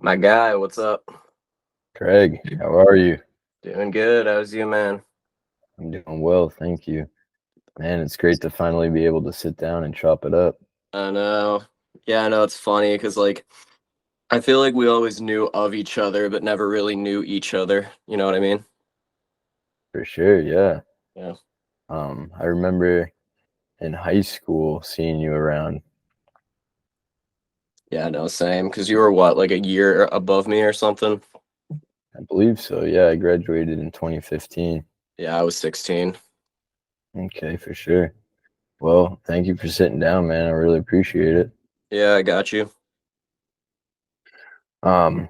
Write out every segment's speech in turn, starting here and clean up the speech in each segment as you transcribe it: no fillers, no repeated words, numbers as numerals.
My guy, what's up? Craig, how are you? Doing good. How's you, man? I'm doing well, thank you. Man, it's great to finally be able to sit down and chop it up. I know. Yeah, I know it's funny because I feel like we always knew of each other, but never really knew each other. You know what I mean? For sure, yeah. Yeah. I remember in high school seeing you around. Yeah, no, same. Because you were what, like a year above me or something? I believe so. Yeah, I graduated in 2015. Yeah, I was 16. Okay, for sure. Well, thank you for sitting down, man. I really appreciate it. Yeah, I got you. Um,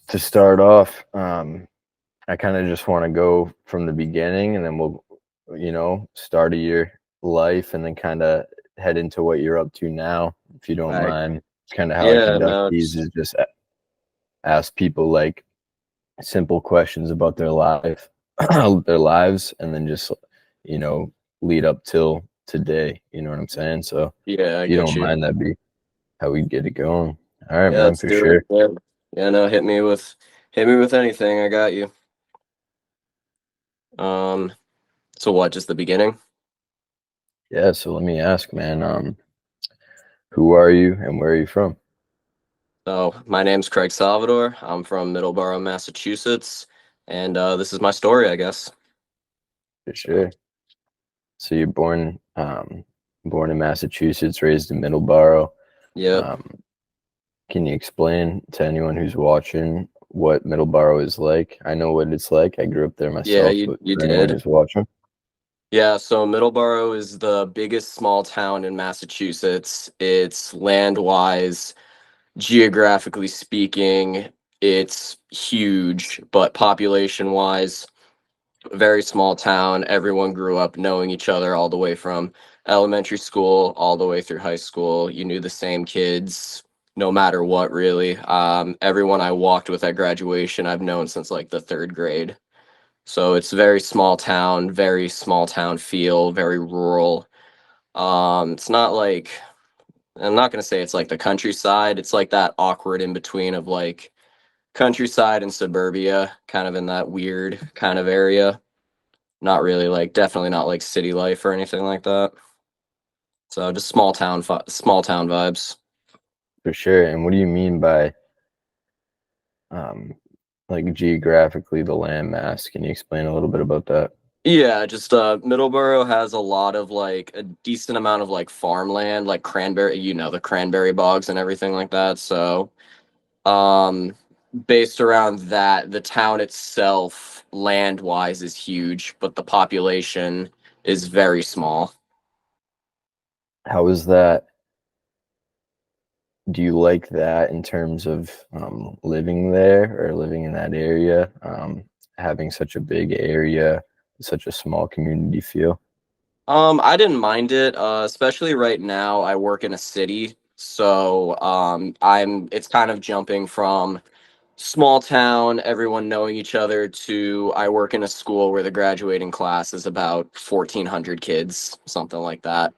to start off, I kind of just want to go from the beginning and then we'll, start of your life and then kind of head into what you're up to now, if you don't I mind. It's kind of how I Yeah, conduct no, these is just ask people like simple questions about their life, their lives, and then just, you know, lead up till today. You know what I'm saying? So yeah, I if you get don't you. mind, that'd be how we get it going. All right, Yeah, man, let's for do it. sure. Yeah. Yeah, no, hit me with anything. I got you. Um, so what, just the beginning? Yeah, so let me ask, man, who are you and where are you from? So, my name's Craig Salvador. I'm from Middleborough, Massachusetts, and this is my story, I guess. For sure. So you're born in Massachusetts, raised in Middleborough. Yep. Um, can you explain to anyone who's watching what Middleborough is like? I know what it's like. I grew up there Yeah, myself, you but you for anyone did. who's watching, Yeah, so Middleborough is the biggest small town in Massachusetts. It's land-wise, geographically speaking, it's huge, but population-wise, very small town. Everyone grew up knowing each other all the way from elementary school all the way through high school. You knew the same kids no matter what, really. Everyone I walked with at graduation, I've known since like the third grade. So it's very small town feel, very rural. It's not like I'm not gonna say it's like the countryside. It's like that awkward in between of like countryside and suburbia, kind of in that weird kind of area. Not really like definitely not like city life or anything like that. So just small town vibes. for sure. And what do you mean by um, like geographically the landmass? Can you explain a little bit about that? Yeah, just Middleborough has a lot of like a decent amount of like farmland, like cranberry, the cranberry bogs and everything like that. So, um based around that, the town itself land-wise is huge, but the population is very small. How is that? Do you like that in terms of living there or living in that area? Having such a big area, such a small community feel? I didn't mind it, especially right now. I work in a city, so it's kind of jumping from small town, everyone knowing each other, to I work in a school where the graduating class is about 1,400 kids, something like that.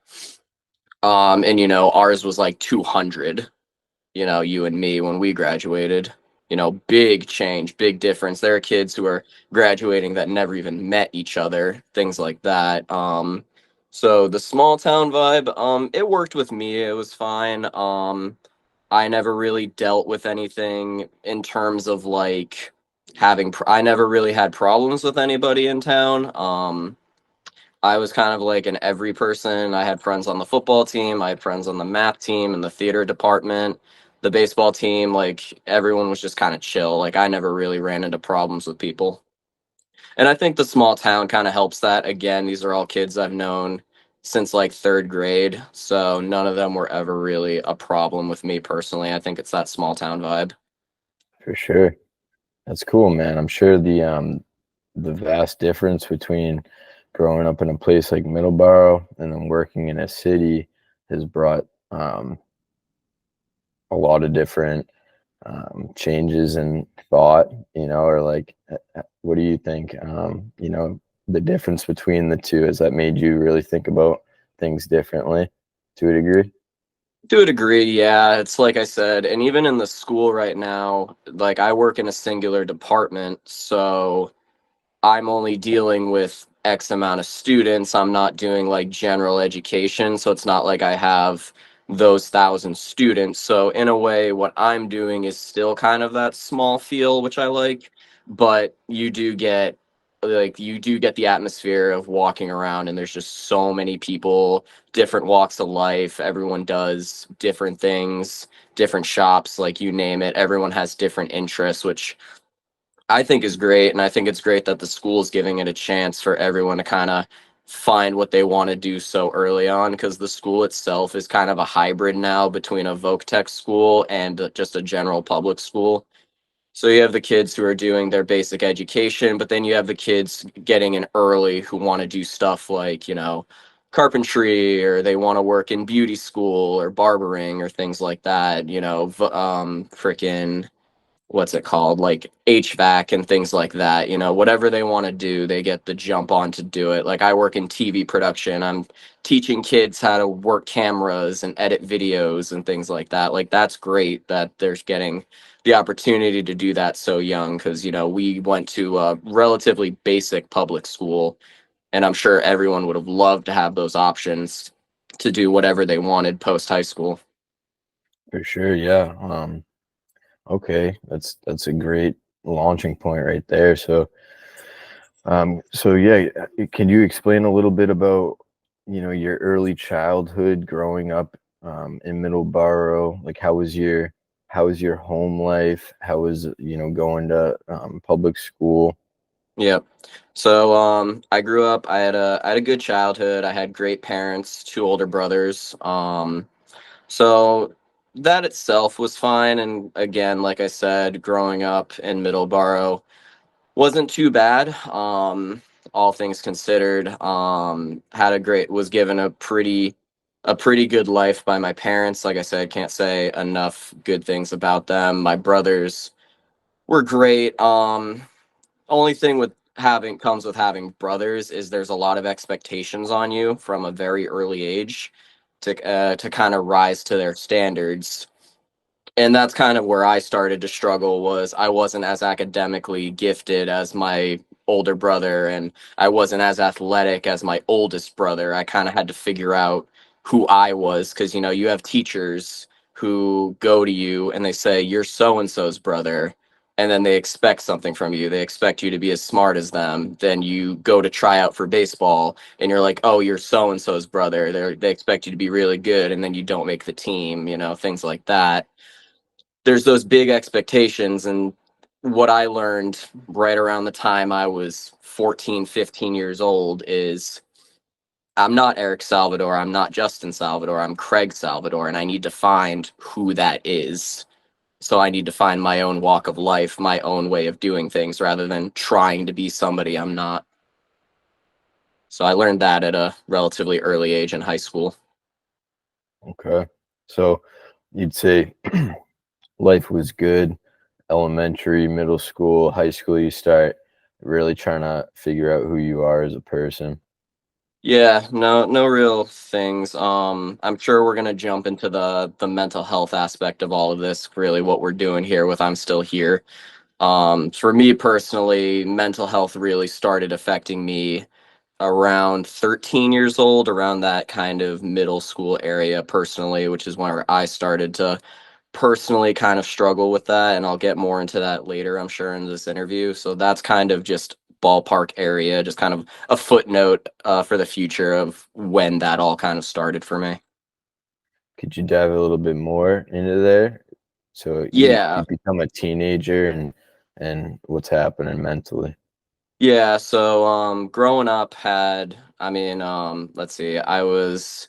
And ours was like 200. You and me when we graduated. Big change, big difference. There are kids who are graduating that never even met each other, things like that. So the small town vibe, it worked with me. It was fine. I never really dealt with anything in terms of like I never really had problems with anybody in town. I was kind of like an every person. I had friends on the football team, I had friends on the math team and the theater department, the baseball team. Like everyone was just kind of chill. Like I never really ran into problems with people. And I think the small town kind of helps that. Again, these are all kids I've known since like third grade. So none of them were ever really a problem with me personally. I think it's that small town vibe. For sure. That's cool, man. I'm sure the vast difference between growing up in a place like Middleborough and then working in a city has brought a lot of different changes in thought, or like, what do you think? The difference between the two, has that made you really think about things differently to a degree? To a degree, yeah. It's like I said, and even in the school right now, like I work in a singular department, so I'm only dealing with X amount of students. I'm not doing like general education. So it's not like I have those thousand students. So in a way, what I'm doing is still kind of that small feel, which I like, but you do get the atmosphere of walking around and there's just so many people, different walks of life. Everyone does different things, different shops, like you name it. Everyone has different interests, which I think is great, and I think it's great that the school is giving it a chance for everyone to kind of find what they want to do so early on. Because the school itself is kind of a hybrid now between a voc tech school and just a general public school. So you have the kids who are doing their basic education, but then you have the kids getting in early who want to do stuff like, carpentry, or they want to work in beauty school or barbering or things like that, freaking what's it called, like HVAC and things like that. Whatever they want to do, they get the jump on to do it. Like I work in TV production. I'm teaching kids how to work cameras and edit videos and things like that. Like that's great that they're getting the opportunity to do that so young, because we went to a relatively basic public school, and I'm sure everyone would have loved to have those options to do whatever they wanted post high school. For sure, yeah. Okay, that's a great launching point right there. So yeah, can you explain a little bit about, your early childhood growing up in Middleborough? Like, how was your home life? How was, going to public school? Yep. So I grew up, I had a good childhood. I had great parents, two older brothers. So that itself was fine, and again, like I said, growing up in Middleborough wasn't too bad. All things considered, had a great was given a pretty good life by my parents. Like I said, can't say enough good things about them. My brothers were great. Only thing with having brothers is there's a lot of expectations on you from a very early age to kind of rise to their standards, and that's kind of where I started to struggle. Was I wasn't as academically gifted as my older brother, and I wasn't as athletic as my oldest brother. I kind of had to figure out who I was, because you have teachers who go to you and they say you're so and so's brother, and then they expect something from you. They expect you to be as smart as them. Then you go to try out for baseball and you're like, oh, you're so and so's brother. They expect you to be really good, and then you don't make the team, things like that. There's those big expectations. And what I learned right around the time I was 14, 15 years old is I'm not Eric Salvador, I'm not Justin Salvador, I'm Craig Salvador, and I need to find who that is. So I need to find my own walk of life, my own way of doing things, rather than trying to be somebody I'm not. So I learned that at a relatively early age in high school. Okay, so you'd say life was good, elementary, middle school, high school, you start really trying to figure out who you are as a person. Yeah, no real things. I'm sure we're gonna jump into the mental health aspect of all of this, really what we're doing here with I'm Still Here. For me personally, mental health really started affecting me around 13 years old, around that kind of middle school area personally, which is where I started to personally kind of struggle with that, and I'll get more into that later, I'm sure, in this interview. So that's kind of just ballpark area, just kind of a footnote for the future of when that all kind of started for me. Could you dive a little bit more into there? So you Yeah, become a teenager and what's happening mentally. yeah. So growing up let's see, I was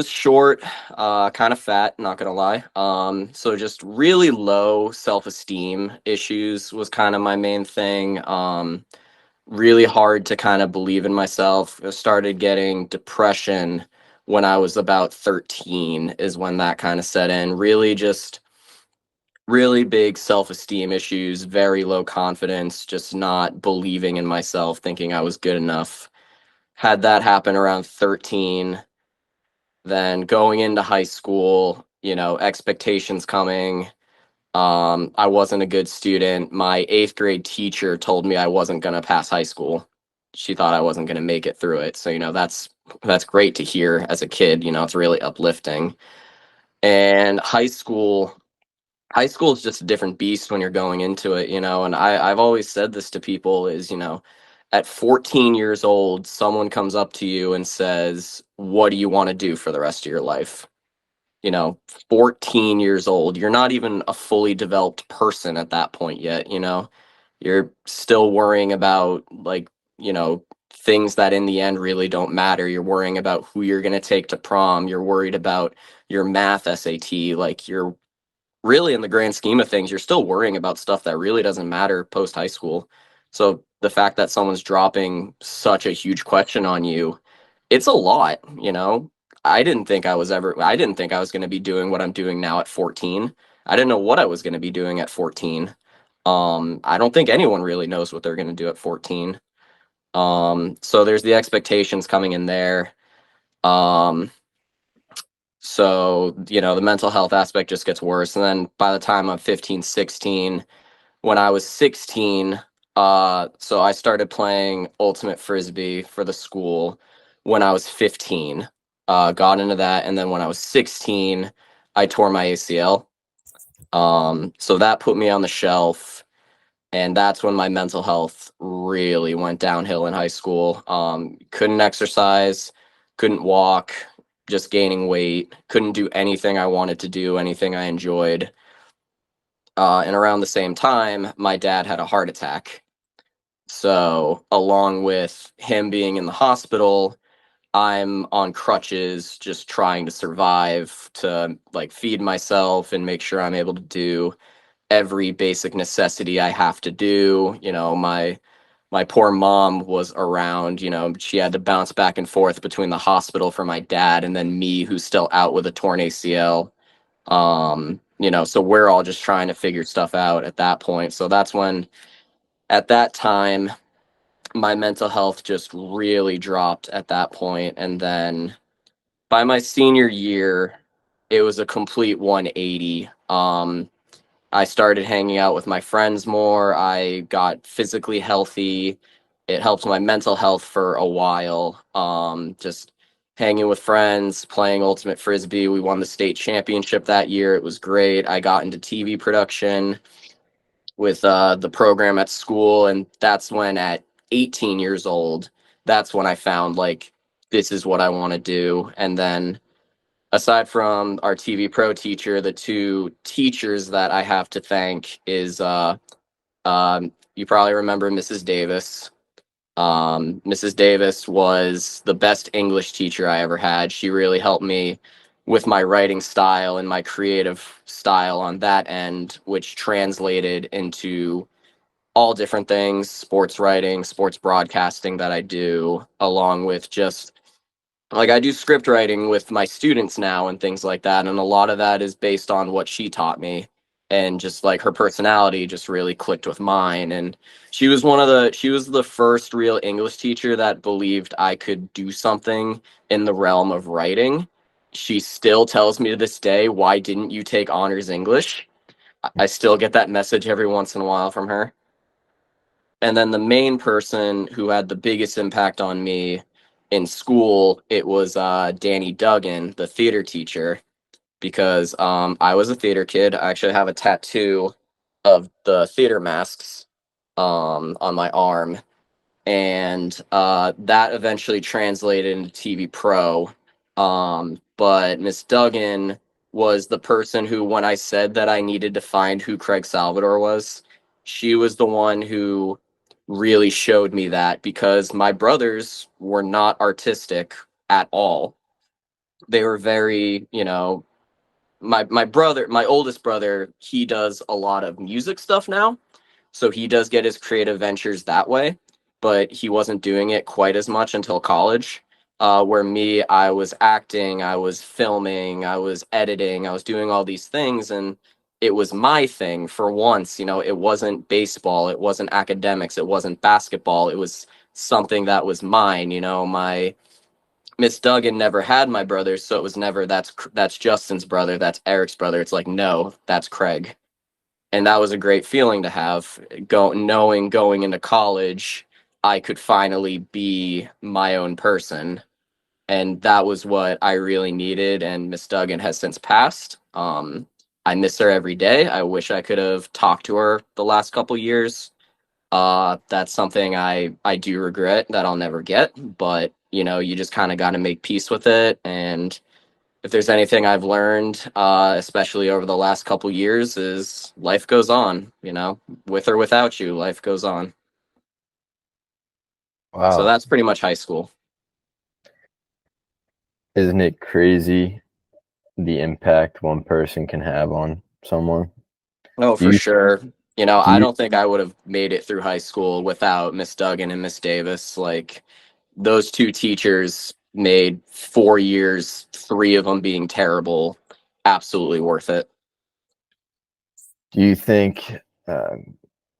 short, kind of fat, not gonna lie. So just really low self-esteem issues was kind of my main thing. Really hard to kind of believe in myself. I started getting depression when I was about 13, is when that kind of set in. Really just really big self-esteem issues, very low confidence, just not believing in myself, thinking I was good enough. Had that happen around 13. Then going into high school, expectations coming. I wasn't a good student. My eighth grade teacher told me I wasn't going to pass high school. She thought I wasn't going to make it through it. So, that's great to hear as a kid. It's really uplifting. And high school is just a different beast when you're going into it, and I've always said this to people is, at 14 years old, someone comes up to you and says, what do you want to do for the rest of your life? you know 14 years old, you're not even a fully developed person at that point yet. You're still worrying about, like, things that in the end really don't matter. You're worrying about who you're going to take to prom. You're worried about your math SAT. Like, you're really, in the grand scheme of things, you're still worrying about stuff that really doesn't matter post high school. So the fact that someone's dropping such a huge question on you, it's a lot. I didn't think I was going to be doing what I'm doing now at 14. I didn't know what I was going to be doing at 14. I don't think anyone really knows what they're going to do at 14. So there's the expectations coming in there. Um, so the mental health aspect just gets worse. And then by the time I'm 15, 16, when I was 16, so I started playing ultimate frisbee for the school when I was 15. Got into that, and then when I was 16, I tore my ACL. So that put me on the shelf, and that's when my mental health really went downhill in high school. Couldn't exercise, couldn't walk, just gaining weight, couldn't do anything I wanted to do, anything I enjoyed. And around the same time, my dad had a heart attack. So, along with him being in the hospital, I'm on crutches, just trying to survive, to like feed myself and make sure I'm able to do every basic necessity I have to do. My poor mom was around. She had to bounce back and forth between the hospital for my dad and then me, who's still out with a torn ACL. So we're all just trying to figure stuff out at that point. So that's when, at that time, my mental health just really dropped at that point. And then by my senior year, it was a complete 180. I started hanging out with my friends more. I got physically healthy. It helped my mental health for a while. Just hanging with friends, playing ultimate frisbee. We won the state championship that year. It was great. I got into TV production with the program at school, and that's when, at 18 years old, that's when I found, like, this is what I want to do. And then, aside from our TV pro teacher, the two teachers that I have to thank is you probably remember Mrs. Davis. Mrs. Davis was the best English teacher I ever had. She really helped me with my writing style and my creative style on that end, which translated into all different things: sports writing, sports broadcasting that I do, along with just, like, I do script writing with my students now and things like that. And a lot of that is based on what she taught me. And just, like, her personality just really clicked with mine. And she was the first real English teacher that believed I could do something in the realm of writing. She still tells me to this day, why didn't you take honors English? I still get that message every once in a while from her. And then the main person who had the biggest impact on me in school, it was Danny Duggan, the theater teacher, because I was a theater kid. I actually have a tattoo of the theater masks on my arm, and that eventually translated into TV Pro. But Miss Duggan was the person who, when I said that I needed to find who Craig Salvador was, she was the one who really showed me that, because my brothers were not artistic at all. They were very, my oldest brother, he does a lot of music stuff now, so he does get his creative ventures that way, but he wasn't doing it quite as much until college. Where me, I was acting, I was filming, I was editing, I was doing all these things, and it was my thing for once. It wasn't baseball, it wasn't academics, it wasn't basketball. It was something that was mine. Miss Duggan never had my brothers, so it was never that's Justin's brother, that's Eric's brother. It's like, no, that's Craig. And that was a great feeling to have, knowing going into college I could finally be my own person, and that was what I really needed. And Miss Duggan has since passed. I miss her every day. I wish I could have talked to her the last couple years. That's something I do regret that I'll never get, but you know, you just kind of got to make peace with it. And if there's anything I've learned, especially over the last couple years, is life goes on. You know, with or without you, life goes on. So Wow, that's pretty much high school. isn't it crazy the impact one person can have on someone? Oh, Do for you sure. You know, do I you don't think I would have made it through high school without Miss Duggan and Miss Davis. Like, those two teachers made 4 years, three of them being terrible, absolutely worth it. do you think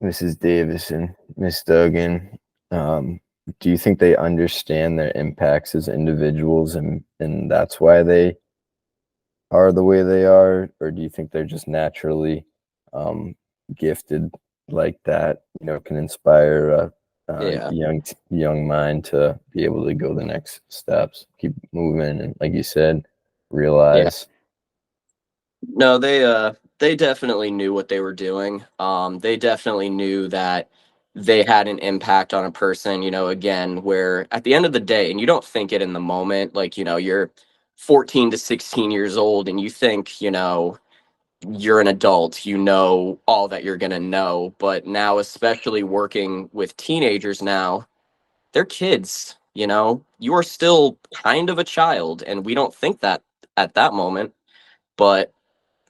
Mrs. Davis and Miss Duggan, um, do you think they understand their impacts as individuals, and that's why they are the way they are, or do you think they're just naturally um, gifted like that? You know, can inspire a Yeah. young mind to be able to go the next steps, keep moving, and like you said, Yeah. realize. No, they definitely knew what they were doing. They definitely knew that they had an impact on a person, you know, again, where at the end of the day, and you don't think it in the moment, like, you know, you're 14 to 16 years old and you think, you know, you're an adult, you know all that you're going to know. But now, especially working with teenagers now, they're kids, you know, you are still kind of a child. And we don't think that at that moment. But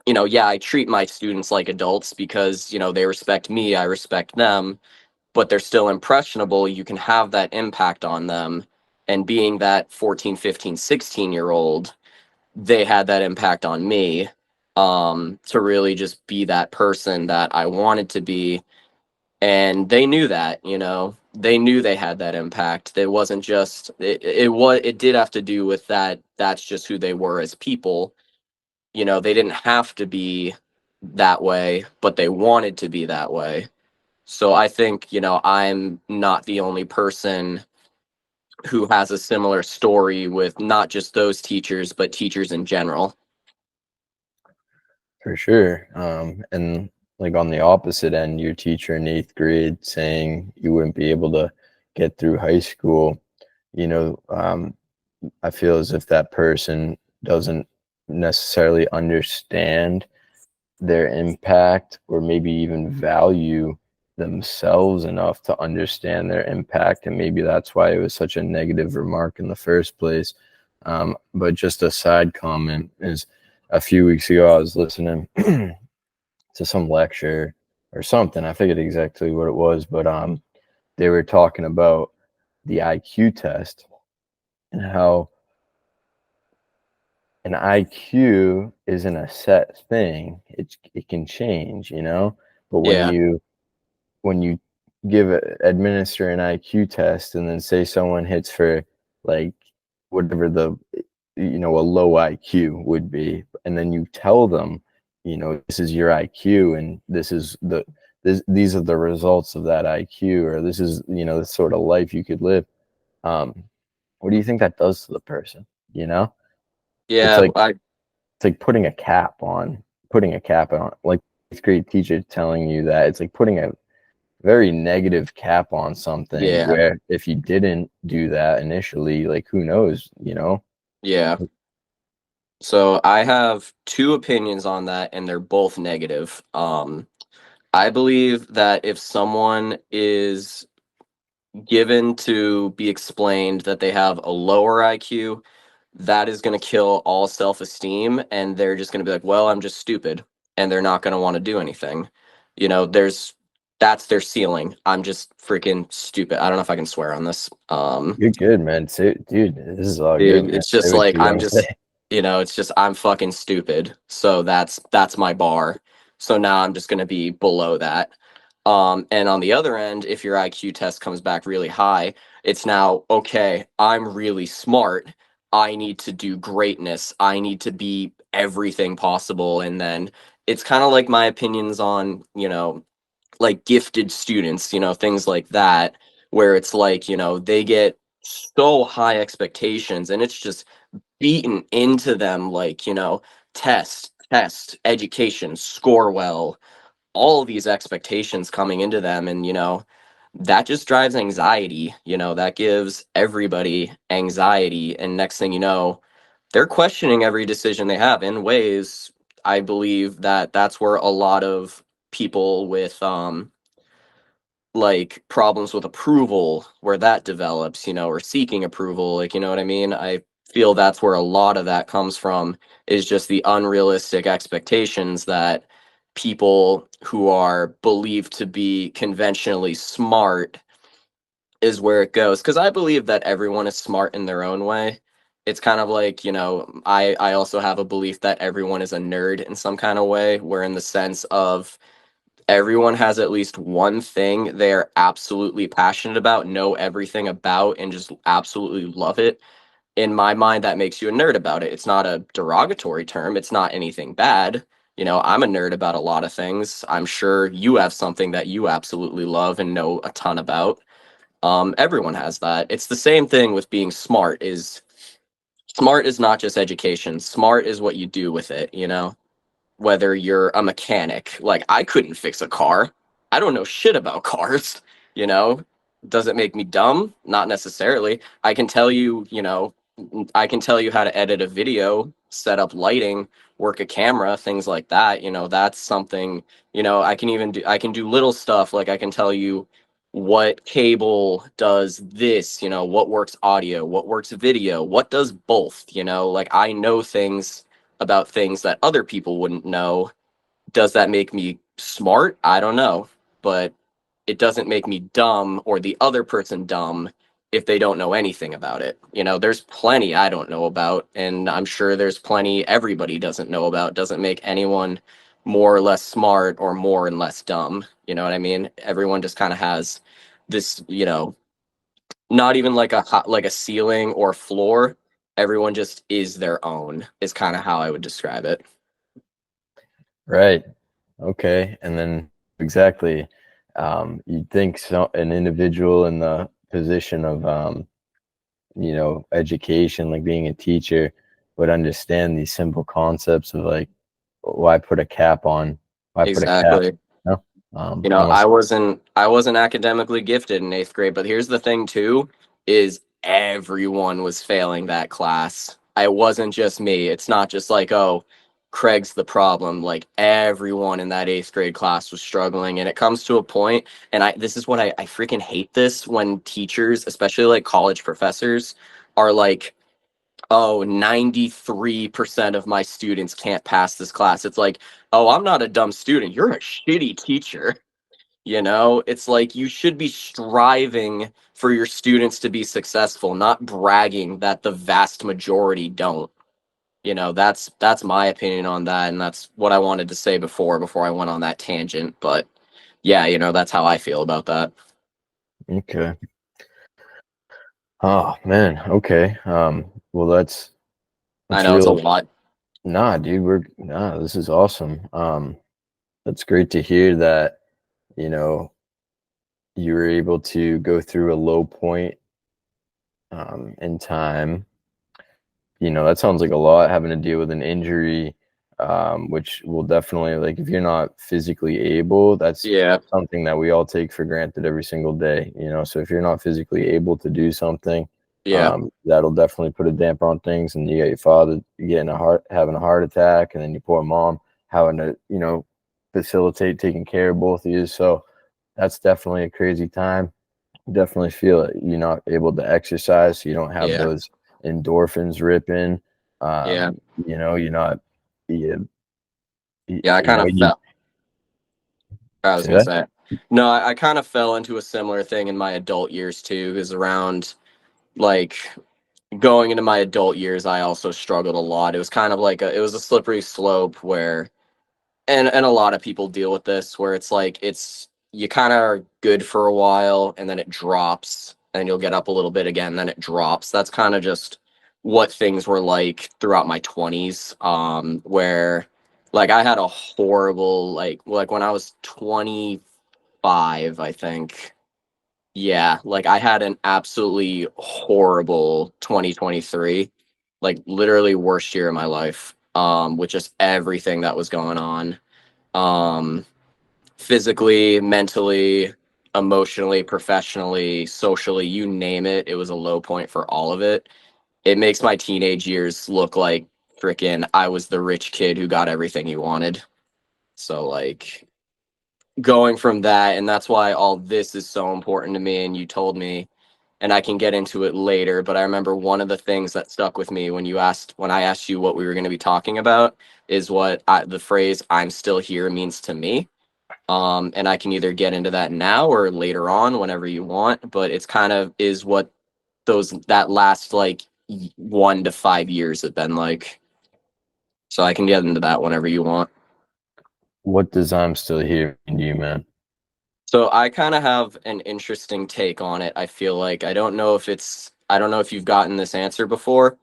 you know, yeah, I treat my students like adults because, you know, they respect me, I respect them, but they're still impressionable. You can have that impact on them. And being that 14, 15, 16-year old, they had that impact on me, to really just be that person that I wanted to be. And they knew that, you know, they knew they had that impact. It wasn't just, it did have to do with that. That's just who they were as people. You know, they didn't have to be that way, but they wanted to be that way. So I think, you know, I'm not the only person who has a similar story with not just those teachers, but teachers in general. For sure. And like on the opposite end, your teacher in eighth grade saying you wouldn't be able to get through high school, you know, I feel as if that person doesn't necessarily understand their impact or maybe even value themselves enough to understand their impact. And maybe that's why it was such a negative remark in the first place. But just a side comment is a few weeks ago, I was listening to some lecture or something. I forget exactly what it was, but they were talking about the IQ test and how an IQ isn't a set thing. It can change, you know. But Yeah. when you administer an IQ test and then say someone hits for like whatever the a low IQ would be, and then you tell them, this is your IQ and these are the results of that IQ, or this is the sort of life you could live. Um, what do you think that does to the person? You know, it's Yeah. like it's like putting a cap on, like eighth grade teacher telling you that. It's like putting a very negative cap on something Yeah. where if you didn't do that initially, like who knows, Yeah. So I have two opinions on that, and they're both negative. I believe that if someone is given to be explained that they have a lower IQ, that is going to kill all self esteem. And they're just going to be like, well, I'm just stupid. And they're not going to want to do anything. You know, that's their ceiling. I'm just freaking stupid. I don't know if I can swear on this. You're good, man. Say, dude, this is all good, Dude, man. it's Say just what like you I'm want to just, say. you know, it's just I'm fucking stupid. So that's my bar. So now I'm just going to be below that. And on the other end, if your IQ test comes back really high, it's now okay, I'm really smart, I need to do greatness. I need to be everything possible. And then it's kind of like my opinions on, like gifted students, things like that, where it's like, they get so high expectations and it's just beaten into them like, test, education, score well, all these expectations coming into them. And, that just drives anxiety, that gives everybody anxiety. And next thing you know, they're questioning every decision they have in ways. I believe that that's where a lot of people with like problems with approval, where that develops, or seeking approval, like, you know what I mean? I feel that's where a lot of that comes from, is just the unrealistic expectations that people who are believed to be conventionally smart is where it goes. Because I believe that everyone is smart in their own way. It's kind of like, I also have a belief that everyone is a nerd in some kind of way, where in the sense of everyone has at least one thing they're absolutely passionate about, know everything about, and just absolutely love it. In my mind, that makes you a nerd about it. It's not a derogatory term, it's not anything bad. I'm a nerd about a lot of things. I'm sure you have something that you absolutely love and know a ton about. Everyone has that. It's the same thing with being smart. Is smart is not just education. Smart is what you do with it. Whether you're a mechanic. Like, I couldn't fix a car. I don't know shit about cars, you know? Does it make me dumb? Not necessarily. I can tell you how to edit a video, set up lighting, work a camera, things like that. That's something, I can do little stuff, like I can tell you what cable does this, what works audio, what works video, what does both, like I know things about things that other people wouldn't know. Does that make me smart? I don't know. But it doesn't make me dumb or the other person dumb if they don't know anything about it. There's plenty I don't know about, and I'm sure there's plenty everybody doesn't know about. Doesn't make anyone more or less smart or more and less dumb. You know what I mean? Everyone just kind of has this, not even like like a ceiling or floor. Everyone just is their own, is kind of how I would describe it. Right. Okay. And then exactly, you'd think an individual in the position of, education, like being a teacher, would understand these simple concepts of like, why put a cap on, why put a cap, Exactly. you know? I Unless, wasn't academically gifted in eighth grade, but here's the thing too, is everyone was failing that class. It wasn't just me. It's not just like, oh, Craig's the problem. Like everyone in that eighth grade class was struggling. And it comes to a point, and this is what I freaking hate this, when teachers, especially like college professors, are like, oh, 93% of my students can't pass this class. It's like, oh, I'm not a dumb student. You're a shitty teacher. It's like you should be striving for your students to be successful, not bragging that the vast majority don't. That's my opinion on that, and that's what I wanted to say before I went on that tangent. But yeah, that's how I feel about that. okay. Oh man. Okay. Well, I that's know it's a real. lot. Nah, dude, this is awesome. That's great to hear that, you know, you were able to go through a low point in time. That sounds like a lot, having to deal with an injury, which will definitely, like, if you're not physically able, that's Yeah, something that we all take for granted every single day. So if you're not physically able to do something, yeah, that'll definitely put a damper on things. And you got your father having a heart attack, and then your poor mom having to, facilitate taking care of both of you. So that's definitely a crazy time. Definitely feel it. You're not able to exercise, so you don't have yeah, those endorphins ripping. yeah, You're not. You, yeah. I kind of you felt. I was say gonna that. say, no, I kind of fell into a similar thing in my adult years too. Because around like going into my adult years, I also struggled a lot. It was kind of like it was a slippery slope where, and a lot of people deal with this, where it's like you kind of are good for a while and then it drops, and you'll get up a little bit again, then it drops. That's kind of just what things were like throughout my 20s, where like I had a horrible like when I was 25, I think. Yeah, like I had an absolutely horrible 2023, like literally worst year of my life, with just everything that was going on. Um, Physically, mentally, emotionally, professionally, socially, you name it. It was a low point for all of it. It makes my teenage years look like freaking I was the rich kid who got everything he wanted. So like going from that, and that's why all this is so important to me, and you told me, and I can get into it later, but I remember one of the things that stuck with me when I asked you what we were going to be talking about is the phrase "I'm still here" means to me. And I can either get into that now or later on, whenever you want. But it's kind of is what that last like 1 to 5 years have been like. So I can get into that whenever you want. What does I'm still here mean to you, man? So I kind of have an interesting take on it. I feel like I don't know if you've gotten this answer before,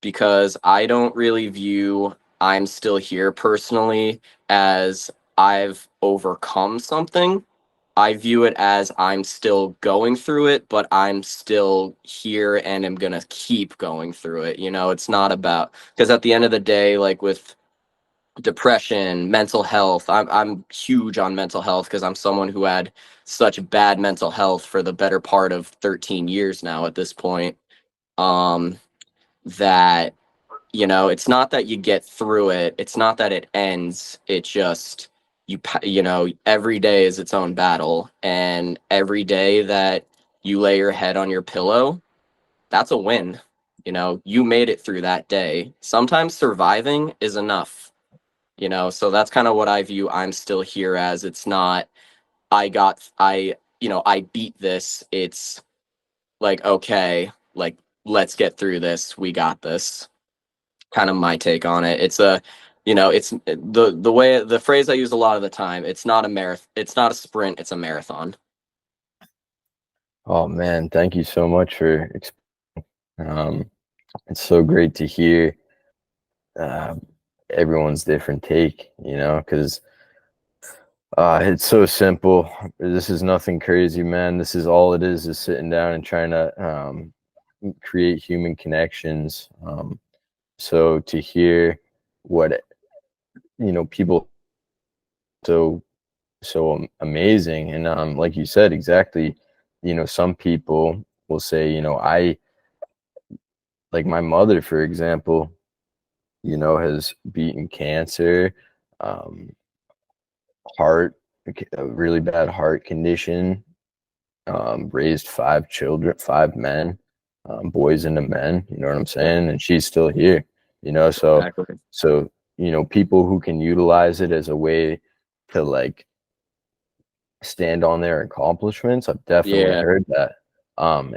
because I don't really view "I'm still here" personally as I've overcome something. I view it as I'm still going through it, but I'm still here and am gonna keep going through it. It's not about, because at the end of the day, like with depression, mental health, I'm huge on mental health because I'm someone who had such bad mental health for the better part of 13 years now at this point. Um, that it's not that you get through it. It's not that it ends. It just every day is its own battle, and every day that you lay your head on your pillow, that's a win. You made it through that day. Sometimes surviving is enough. So that's kind of what I view "I'm still here" as. It's not I beat this. It's like, okay, like let's get through this. We got this. Kind of my take on it. It's the phrase I use a lot of the time. It's not a marathon. It's not a sprint. It's a marathon. Oh man, thank you so much for it's so great to hear uh, everyone's different take, because it's so simple. This is nothing crazy, man. This is all it is sitting down and trying to create human connections. So to hear what people so amazing, and like you said, exactly. Some people will say, I like my mother, for example, has beaten cancer, um, heart, a really bad heart condition, raised 5 children, 5 men, boys into men, you know what I'm Yeah, saying? And she's still here, so, exactly. so, people who can utilize it as a way to like stand on their accomplishments, I've definitely Yeah, heard that.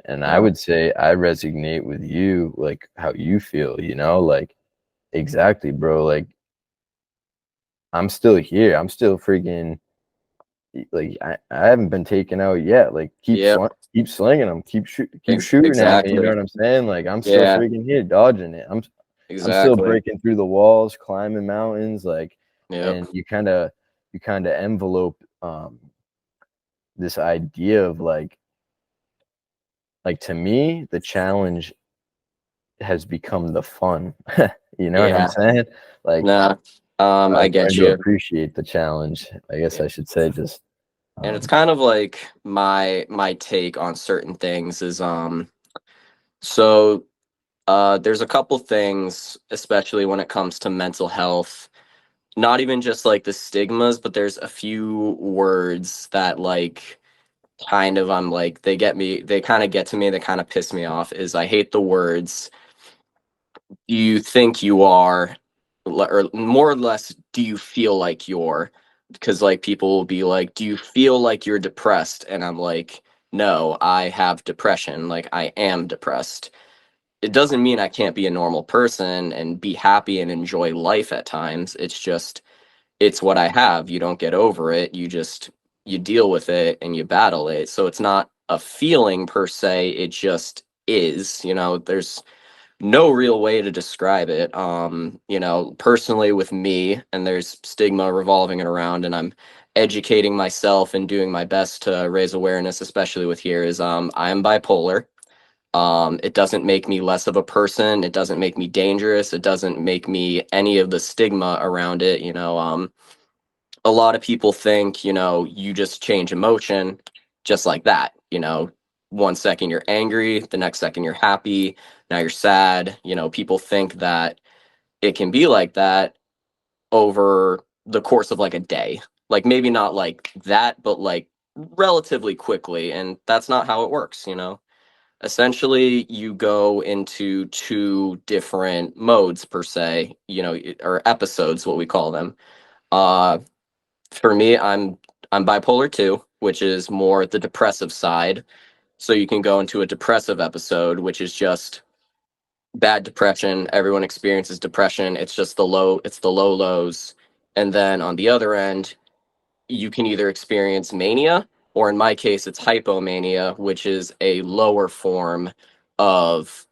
And I yeah, would say I resonate with you, like how you feel, like exactly, bro. Like I'm still here. I'm still freaking like I haven't been taken out yet. Like yep, keep slinging them, keep shooting at me. You know exactly. what I'm saying? Like I'm still Yeah, freaking here, dodging it. I'm still exactly. breaking through the walls, climbing mountains, like, Yep. and you kind of envelope this idea of like to me the challenge has become the fun. You know what I'm Yeah. saying? Like Nah. I I've get learned to you. appreciate the challenge, I guess Yeah. I should say. Just And it's um kind of like my take on certain things is so there's a couple things, especially when it comes to mental health, not even just like the stigmas, but there's a few words that like kind of I'm like they kind of get to me, they kind of piss me off. Is I hate the words "do you think you are," or more or less "do you feel like you're," because like people will be like, "Do you feel like you're depressed?" And I'm like, "No, I have depression. Like I am depressed." It doesn't mean I can't be a normal person and be happy and enjoy life at times. It's just it's what I have. You don't get over it. You deal with it and you battle it. So it's not a feeling per se. It just is. There's no real way to describe it. Personally with me, and there's stigma revolving it around, and I'm educating myself and doing my best to raise awareness, especially with here, is I'm bipolar. It doesn't make me less of a person. It doesn't make me dangerous. It doesn't make me any of the stigma around it. A lot of people think, you just change emotion just like that. 1 second you're angry, the next second you're happy, now you're sad. People think that it can be like that over the course of like a day. Like maybe not like that, but like relatively quickly. And that's not how it works. Essentially you go into two different modes per se, or episodes, what we call them. uh for me, I'm bipolar 2, which is more the depressive side. So you can go into a depressive episode, which is just bad depression. Everyone experiences depression. It's the low lows. And then on the other end, you can either experience mania, or in my case it's hypomania, which is a lower form of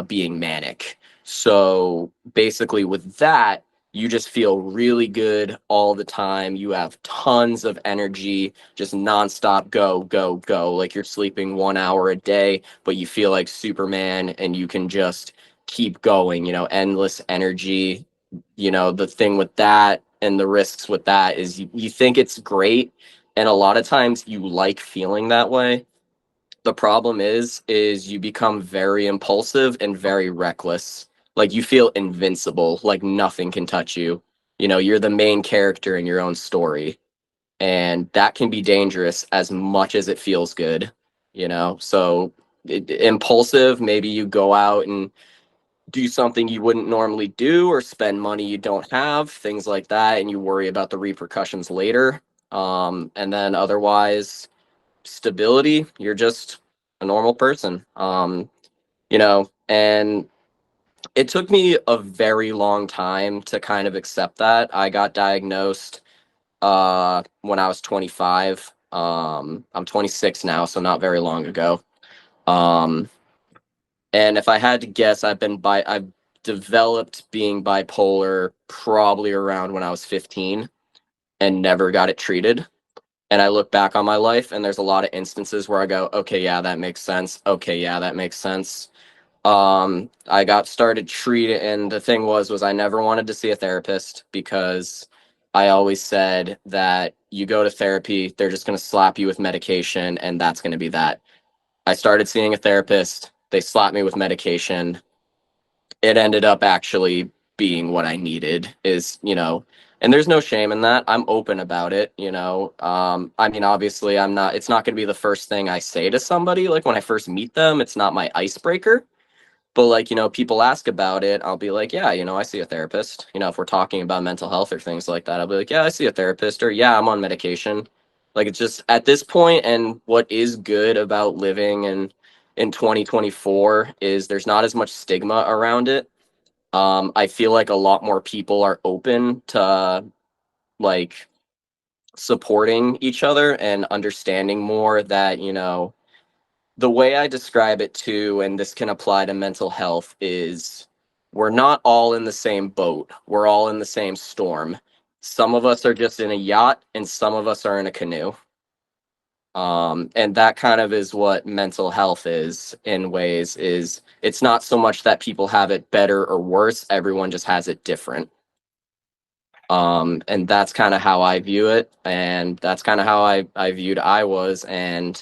being manic. So basically with that, you just feel really good all the time. You have tons of energy, just nonstop, go go go, like you're sleeping 1 hour a day, but you feel like Superman and you can just keep going, endless energy. The thing with that and the risks with that is you think it's great, and a lot of times you like feeling that way. The problem is you become very impulsive and very reckless. Like you feel invincible, like nothing can touch you. You're the main character in your own story, and that can be dangerous as much as it feels good. So impulsive, maybe you go out and do something you wouldn't normally do or spend money you don't have, things like that, and you worry about the repercussions later. And then otherwise, stability, you're just a normal person. And it took me a very long time to kind of accept that. I got diagnosed when I was 25. I'm 26 now, so not very long ago. Um, And if I had to guess, I've developed being bipolar probably around when I was 15 and never got it treated. And I look back on my life and there's a lot of instances where I go, okay, yeah, that makes sense. Okay, yeah, that makes sense. I got started treated, and the thing was I never wanted to see a therapist because I always said that you go to therapy, they're just going to slap you with medication and that's going to be that. I started seeing a therapist. They slapped me with medication. It ended up actually being what I needed, and there's no shame in that. I'm open about it. I mean, obviously it's not going to be the first thing I say to somebody. Like when I first meet them, it's not my icebreaker. But like, people ask about it, I'll be like, yeah, I see a therapist. If we're talking about mental health or things like that, I'll be like, yeah, I see a therapist, or yeah, I'm on medication. Like it's just at this point, and what is good about living in 2024 is there's not as much stigma around it. I feel like a lot more people are open to like supporting each other and understanding more that, the way I describe it too, and this can apply to mental health, is we're not all in the same boat. We're all in the same storm. Some of us are just in a yacht and some of us are in a canoe. And that kind of is what mental health is in ways. Is it's not so much that people have it better or worse, everyone just has it different. And that's kind of how I view it, and that's kind of how I viewed I was. And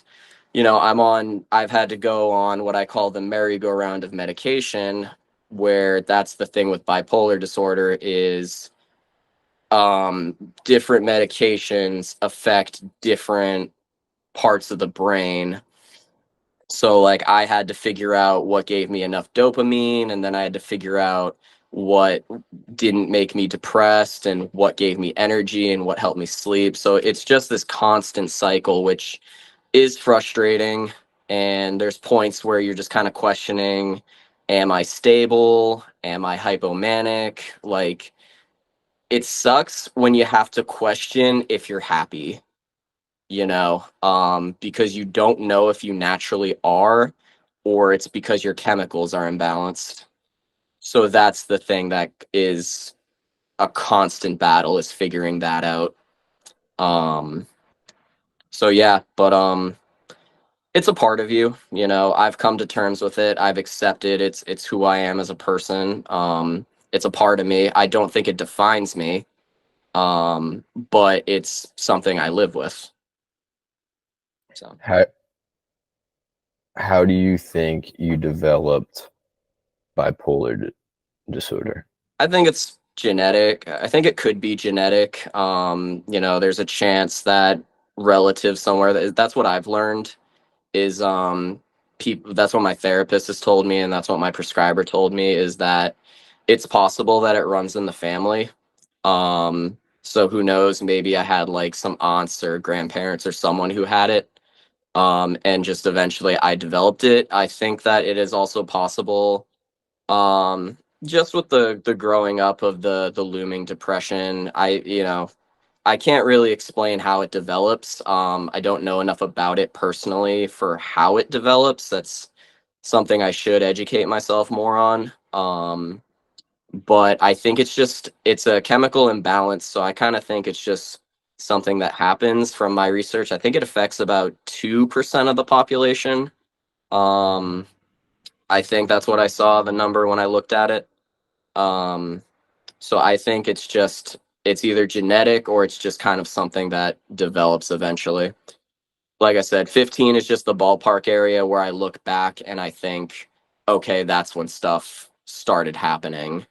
I've had to go on what I call the merry-go-round of medication, where that's the thing with bipolar disorder is different medications affect different parts of the brain. So like I had to figure out what gave me enough dopamine, and then I had to figure out what didn't make me depressed and what gave me energy and what helped me sleep. So it's just this constant cycle, which is frustrating. And there's points where you're just kind of questioning, am I stable? Am I hypomanic? Like it sucks when you have to question if you're happy, because you don't know if you naturally are, or it's because your chemicals are imbalanced. So that's the thing that is a constant battle, is figuring that out. Um, so yeah, but it's a part of you, you know. I've come to terms with it. I've accepted it's who I am as a person. It's a part of me. I don't think it defines me. But it's something I live with. So How how do you think you developed bipolar disorder? I think it's genetic. I think it could be genetic. You know, there's a chance that relatives somewhere, that's what I've learned is people, that's what my therapist has told me, and that's what my prescriber told me, is that it's possible that it runs in the family. So who knows, maybe I had like some aunts or grandparents or someone who had it. And just eventually I developed it. I think that it is also possible, just with the growing up of the looming depression. I can't really explain how it develops. I don't know enough about it personally for how it develops. That's something I should educate myself more on. But I think it's a chemical imbalance, so I kind of think it's just something that happens. From my research, I think it affects about 2% of the population. Um, I think that's what I saw, the number, when I looked at it. Um, so I think it's either genetic or it's just kind of something that develops eventually. Like I said, 15 is just the ballpark area where I look back and I think, okay, that's when stuff started happening.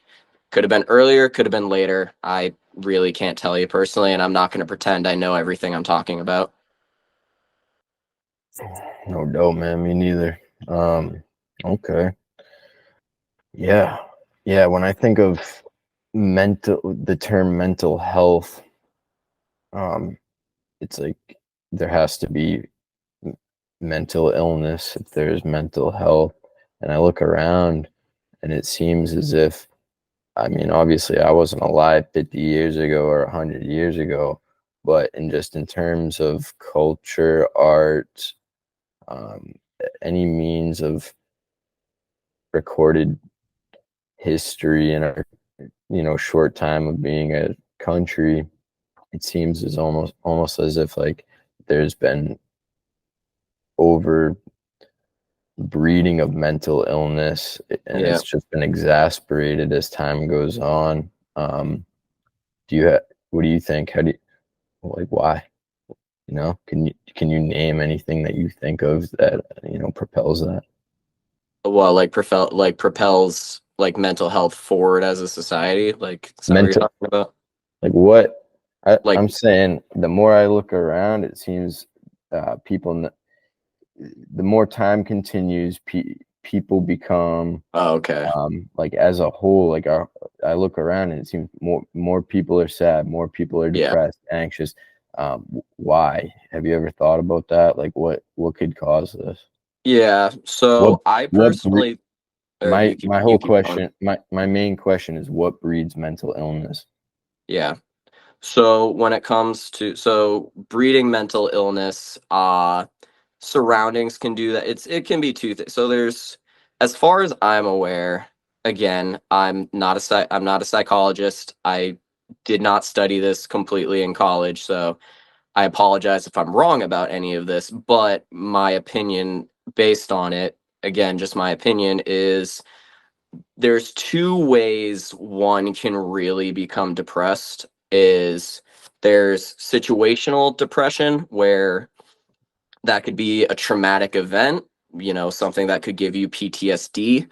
Could have been earlier, could have been later. I really can't tell you personally, and I'm not going to pretend I know everything I'm talking about. No doubt, man. Me neither. Okay. Yeah. Yeah. When I think of the term mental health, um, it's like there has to be mental illness if there's mental health. And I look around and it seems as if, I mean, obviously I wasn't alive 50 years ago or 100 years ago, but in terms of culture, art, um, any means of recorded history in our short time of being a country, it seems as almost as if like there's been over breeding of mental illness, and Yeah. it's just been exasperated as time goes on. Do you what do you think? How do you, like, why, can you name anything that you think of that propels that? Well, propels like mental health forward as a society. Like, is that what you're Mental, talking about? like what? Like, I'm saying the more I look around, it seems people, the more time continues, people become, oh, okay. like, as a whole, like, I look around and it seems more people are sad, more people are Yeah. depressed, anxious. Why? Have you ever thought about that? Like, what could cause this? Yeah. What So I what bre- personally, or my my you whole keep going. question, my main question is what breeds mental illness? Yeah. So when it comes to breeding mental illness, surroundings can do that. It can be two things. So there's, as far as I'm aware, again, I'm not a psychologist. I did not study this completely in college, so I apologize if I'm wrong about any of this, but my opinion based on it, again, just my opinion, is there's two ways one can really become depressed. Is there's situational depression, where that could be a traumatic event, you know, something that could give you PTSD.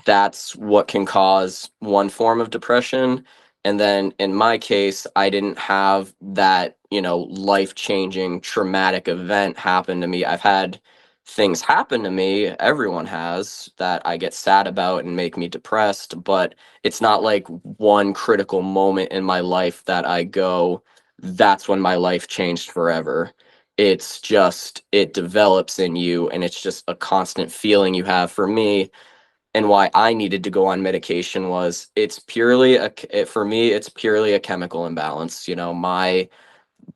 That's what can cause one form of depression. And then in my case, I didn't have that, you know, life-changing traumatic event happen to me. I've had things happen to me, everyone has, that I get sad about and make me depressed, but it's not like one critical moment in my life that I go, that's when my life changed forever. It's just, it develops in you, and it's just a constant feeling you have. For me, and why I needed to go on medication, was for me, it's purely a chemical imbalance. You know, my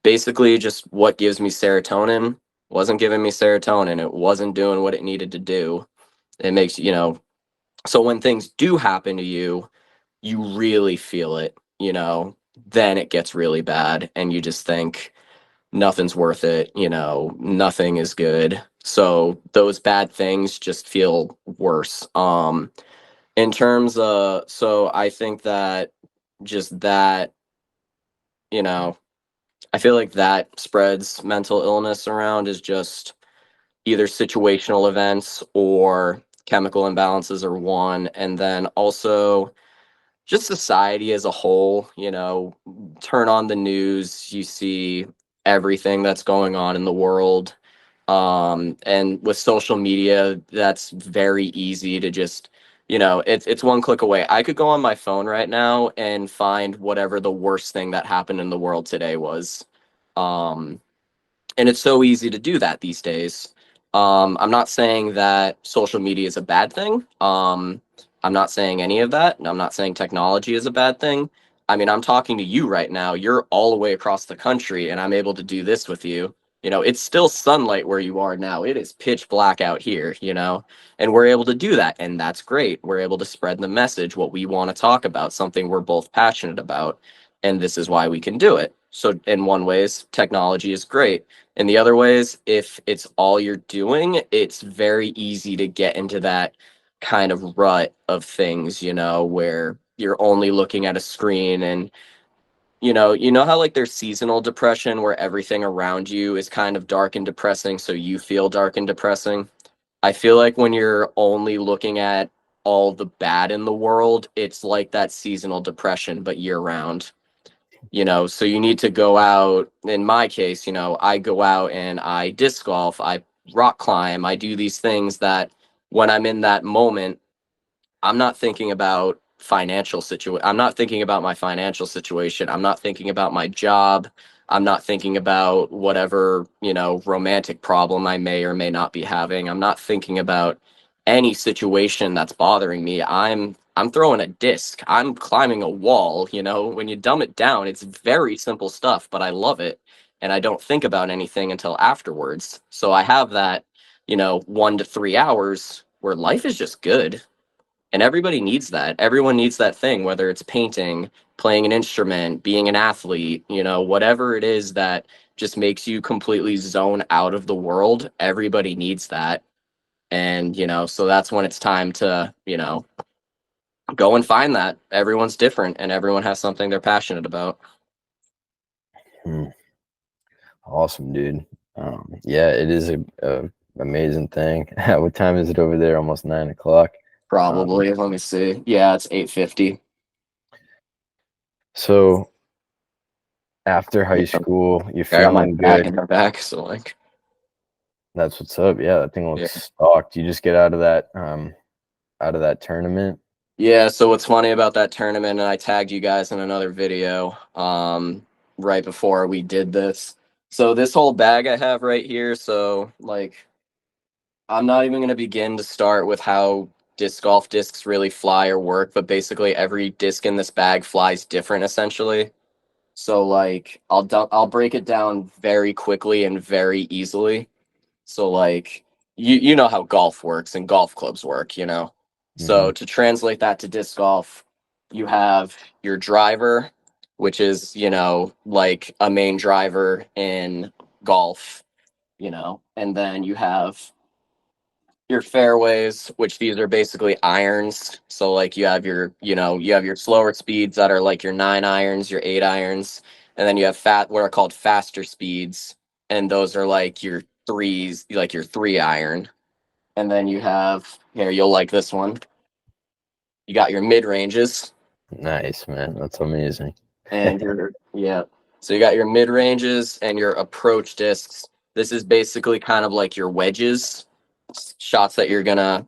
basically just what gives me serotonin wasn't giving me serotonin. It wasn't doing what it needed to do. It makes, you know, So when things do happen to you, you really feel it, then it gets really bad and you just think nothing's worth it, nothing is good. So those bad things just feel worse. In terms of, so I think that just that, you know, I feel like that spreads mental illness around is just either situational events or chemical imbalances are one. And then also just society as a whole, turn on the news, you see everything that's going on in the world. And with social media, that's very easy to just, it's one click away. I could go on my phone right now and find whatever the worst thing that happened in the world today was. Um, and it's so easy to do that these days. I'm not saying that social media is a bad thing. I'm not saying any of that. I'm not saying technology is a bad thing. I mean, I'm talking to you right now. You're all the way across the country, and I'm able to do this with you. It's still sunlight where you are now. It is pitch black out here, and we're able to do that. And that's great. We're able to spread the message, what we want to talk about, something we're both passionate about. And this is why we can do it. So, in one ways, technology is great. In the other ways, if it's all you're doing, it's very easy to get into that kind of rut of things, where you're only looking at a screen and you know how like there's seasonal depression where everything around you is kind of dark and depressing, so you feel dark and depressing. I feel like when you're only looking at all the bad in the world, it's like that seasonal depression, but year round. So you need to go out. In my case, I go out and I disc golf, I rock climb, I do these things that when I'm in that moment, I'm not thinking about I'm not thinking about my financial situation. I'm not thinking about my job. I'm not thinking about whatever, romantic problem I may or may not be having. I'm not thinking about any situation that's bothering me. I'm throwing a disc. I'm climbing a wall, When you dumb it down, it's very simple stuff, but I love it and I don't think about anything until afterwards. So I have that, 1 to 3 hours where life is just good, and everybody needs that. Everyone needs that thing, whether it's painting, playing an instrument, being an athlete, whatever it is that just makes you completely zone out of the world. Everybody needs that. And, so that's when it's time to, go and find that. Everyone's different and everyone has something they're passionate about. Hmm. Awesome, dude. Yeah, it is a amazing thing. What time is it over there? Almost 9 o'clock. Um, Probably. Let me see. Yeah, it's 8:50. so after high school, you're I got my feeling bag good. in my back. So like, That's what's up. Yeah, that thing yeah. looks stocked. You just get out of that tournament. Yeah, so what's funny about that tournament, and I tagged you guys in another video right before we did this. So this whole bag I have right here, so like I'm not even gonna begin to start with how disc golf discs really fly or work, but basically every disc in this bag flies different essentially. So like I'll break it down very quickly and very easily. So like you know how golf works and golf clubs work. Hmm. So to translate that to disc golf, you have your driver, which is, like a main driver in golf, and then you have your fairways, which these are basically irons. So like you have your slower speeds that are like your 9 irons, your 8 irons, and then you have what are called faster speeds, and those are like your threes, like your 3 iron. And then you have here, you'll like this one. You got your mid ranges, Nice, man. That's amazing. and your yeah. So you got your mid ranges and your approach discs. This is basically kind of like your wedges, shots that you're gonna,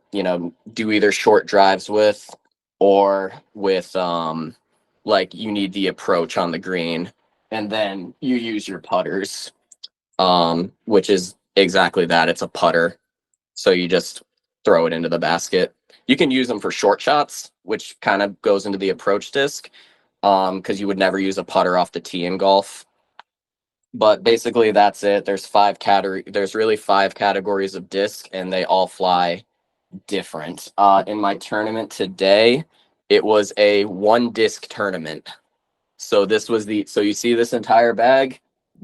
do either short drives with or with like you need the approach on the green. And then you use your putters, which is exactly that. It's a putter. So you just throw it into the basket. You can use them for short shots, which kind of goes into the approach disc, because you would never use a putter off the tee in golf. But basically, that's it. There's really 5 categories of disc, and they all fly different. In my tournament today, it was a one disc tournament. So this was so you see this entire bag,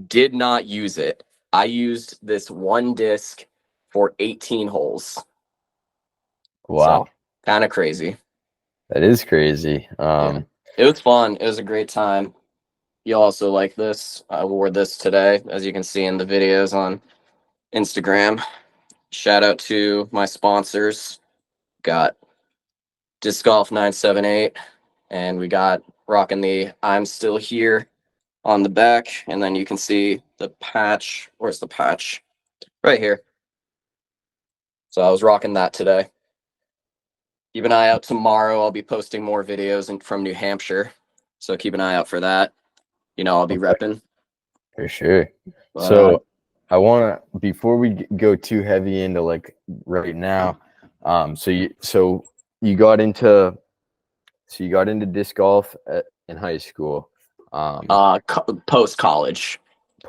did not use it. I used this one disc for 18 holes. So Wow, kind of crazy. that is crazy. Yeah. It was fun. It was a great time. You'll also like this. I wore this today, as you can see in the videos on Instagram. Shout out to my sponsors. Got Disc Golf 978, and we got rocking the I'm Still Here on the back. And then you can see the patch. Where's the patch? Right here. So I was rocking that today. Keep an eye out tomorrow. I'll be posting more videos from New Hampshire. So keep an eye out for that. I'll be Okay, repping. for sure. But So I want to, before we go too heavy into like right now, so you got into disc golf in high school, post college.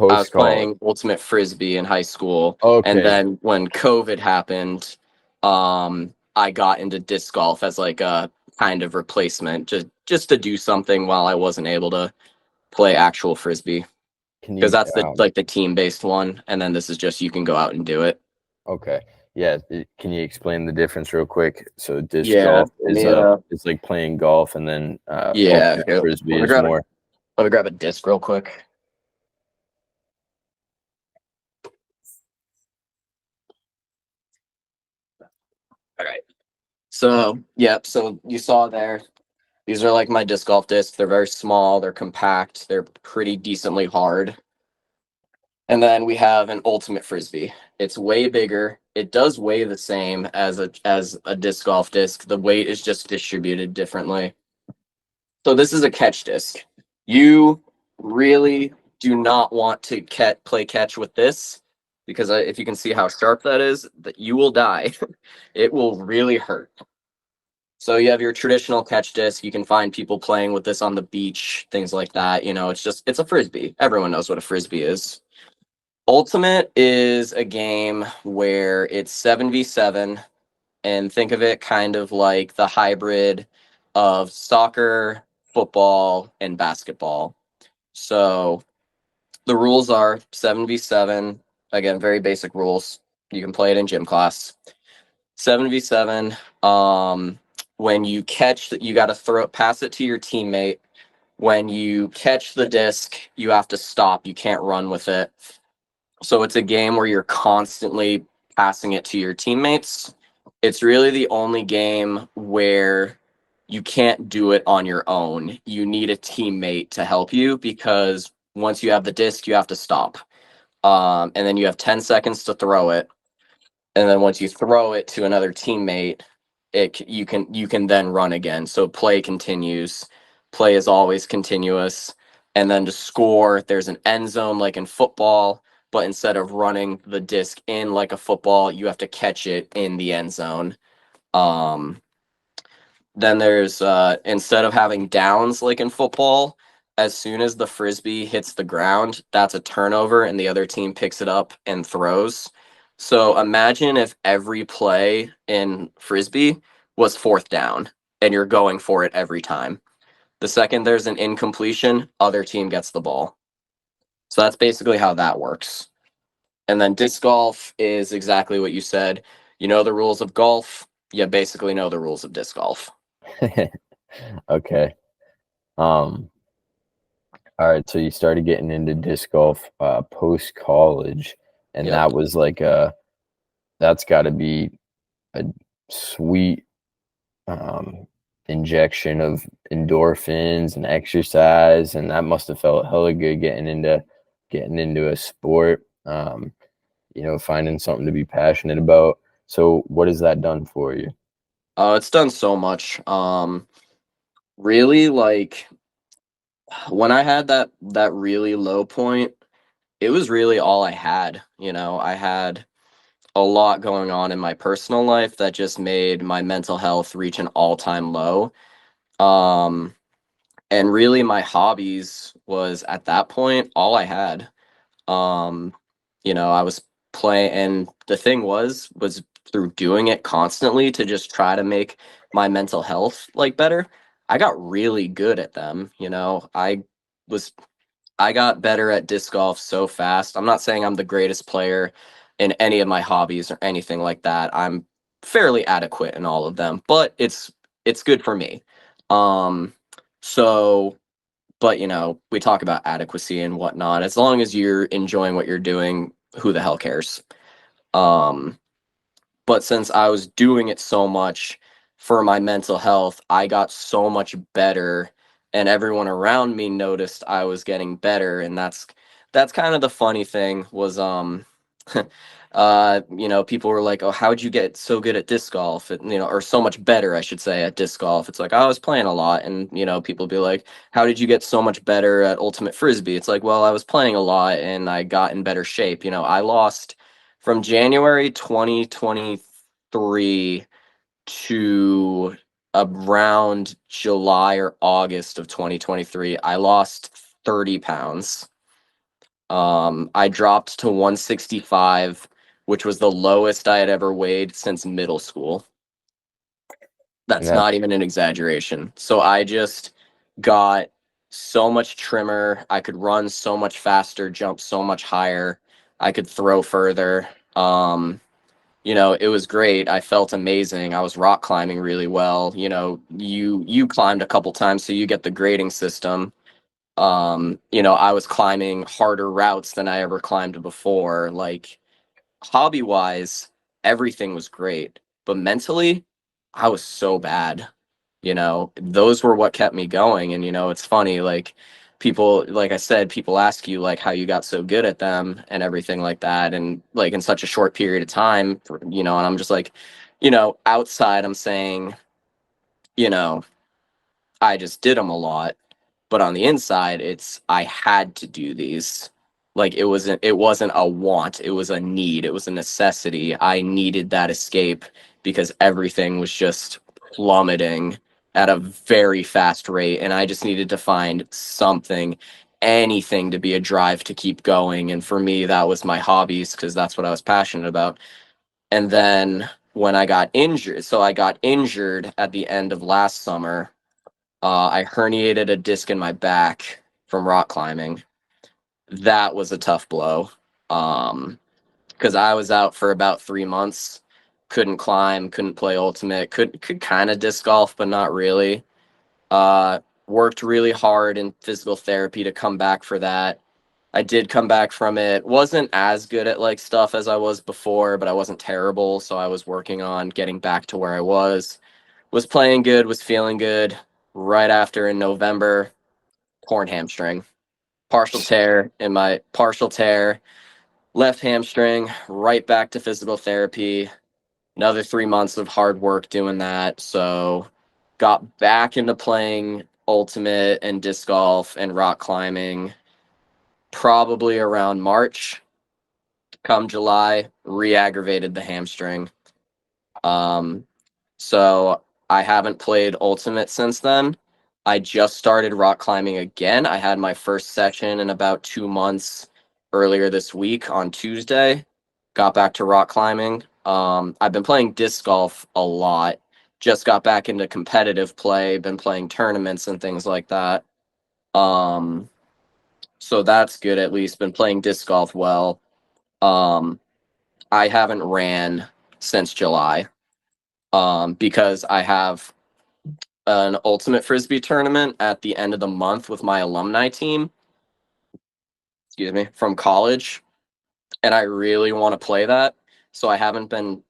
I was post college. playing ultimate frisbee in high school, and Okay, then when COVID happened, I got into disc golf as like a kind of replacement, just to do something while I wasn't able to play actual frisbee, can because you that's the team based one, and then this is just you can go out and do it. okay, yeah, can you explain the difference real quick? So disc Yeah, golf is it's like playing golf, and then yeah. ultimate Here, frisbee is more. let me grab a disc real quick. All right. So yeah, so you saw there. These are like my disc golf discs. They're very small, they're compact, they're pretty decently hard. And then we have an ultimate frisbee. It's way bigger. It does weigh the same as a disc golf disc. The weight is just distributed differently. So this is a catch disc. You really do not want to play catch with this, because if you can see how sharp that is, that you will die. It will really hurt. So you have your traditional catch disc. You can find people playing with this on the beach, things like that. It's a frisbee. Everyone knows what a frisbee is. Ultimate is a game where it's 7v7, and think of it kind of like the hybrid of soccer, football, and basketball. So the rules are 7v7. Again, very basic rules. You can play it in gym class. 7v7. When you catch you got to pass it to your teammate. When you catch the disc, you have to stop. You can't run with it. So it's a game where you're constantly passing it to your teammates. It's really the only game where you can't do it on your own. You need a teammate to help you, because once you have the disc, you have to stop. And then you have 10 seconds to throw it. And then once you throw it to another teammate, you can then run again. So play continues. Play is always continuous. And then to score, there's an end zone like in football, but instead of running the disc in like a football, you have to catch it in the end zone. Um, then there's instead of having downs like in football, as soon as the frisbee hits the ground, that's a turnover and the other team picks it up and throws. So imagine if every play in frisbee was fourth down and you're going for it every time. The second there's an incompletion, other team gets the ball. So that's basically how that works. And then disc golf is exactly what you said. You know the rules of golf, you basically know the rules of disc golf. Okay. Um, all right, so you started getting into disc golf post college, and Yep. that was like that's got to be a sweet injection of endorphins and exercise, and that must have felt hella good getting into a sport. Finding something to be passionate about. So, what has that done for you? It's done so much. Really, like when I had that really low point, it was really all I had. I had a lot going on in my personal life that just made my mental health reach an all-time low. Um, and really my hobbies was at that point all I had. I was playing, and the thing was through doing it constantly to just try to make my mental health like better, I got really good at them. Was I got better at disc golf so fast. I'm not saying I'm the greatest player in any of my hobbies or anything like that. I'm fairly adequate in all of them, but it's good for me. Um so but we talk about adequacy and whatnot. As long as you're enjoying what you're doing, who the hell cares? Um but since I was doing it so much for my mental health, I got so much better, and everyone around me noticed I was getting better. And that's kind of the funny thing was people were like, "Oh, how'd you get so good at disc golf?" Or so much better, I should say, at disc golf. It's like I was playing a lot, and people be like, "How did you get so much better at ultimate frisbee?" It's like, well, I was playing a lot and I got in better shape. I lost from January 2023 to around July or August of 2023, I lost 30 pounds. I dropped to 165, which was the lowest I had ever weighed since middle school. That's That's not even an exaggeration. So I just got so much trimmer. I could run so much faster, jump so much higher. I could throw further. It was great. I felt amazing. I was rock climbing really well. You climbed a couple times, so you get the grading system. I was climbing harder routes than I ever climbed before. Like hobby wise, everything was great, but mentally, I was so bad. Those were what kept me going. And it's funny, like people, like I said, people ask you like how you got so good at them and everything like that, and like in such a short period of time, and I'm just like, outside I'm saying, you know I just did them a lot, but on the inside, it's I had to do these. Like it wasn't a want, it was a need, it was a necessity. I needed that escape because everything was just plummeting at a very fast rate, and I just needed to find something, anything to be a drive to keep going. And for me, that was my hobbies because that's what I was passionate about. And then when I got injured, so I got injured at the end of last summer. I herniated a disc in my back from rock climbing. That was a tough blow. Because I was out for about 3 months, couldn't climb, couldn't play ultimate, could kind of disc golf, but not really. Worked really hard in physical therapy to come back for that. I did come back from it. Wasn't as good at like stuff as I was before, but I wasn't terrible. So I was working on getting back to where I was. Was playing good, was feeling good. Right after in November, torn hamstring, partial tear, left hamstring, right back to physical therapy. Another 3 months of hard work doing that. So got back into playing ultimate and disc golf and rock climbing probably around March. Come July, re-aggravated the hamstring. Um, so I haven't played ultimate since then. I just started rock climbing again. I had my first session in about 2 months earlier this week on Tuesday. Got back to rock climbing. I've been playing disc golf a lot. Just got back into competitive play, been playing tournaments and things like that. Um, so that's good at least. Been playing disc golf well. Um, I haven't ran since July because I have an ultimate frisbee tournament at the end of the month with my alumni team, excuse me, from college, and I really want to play that. So I haven't been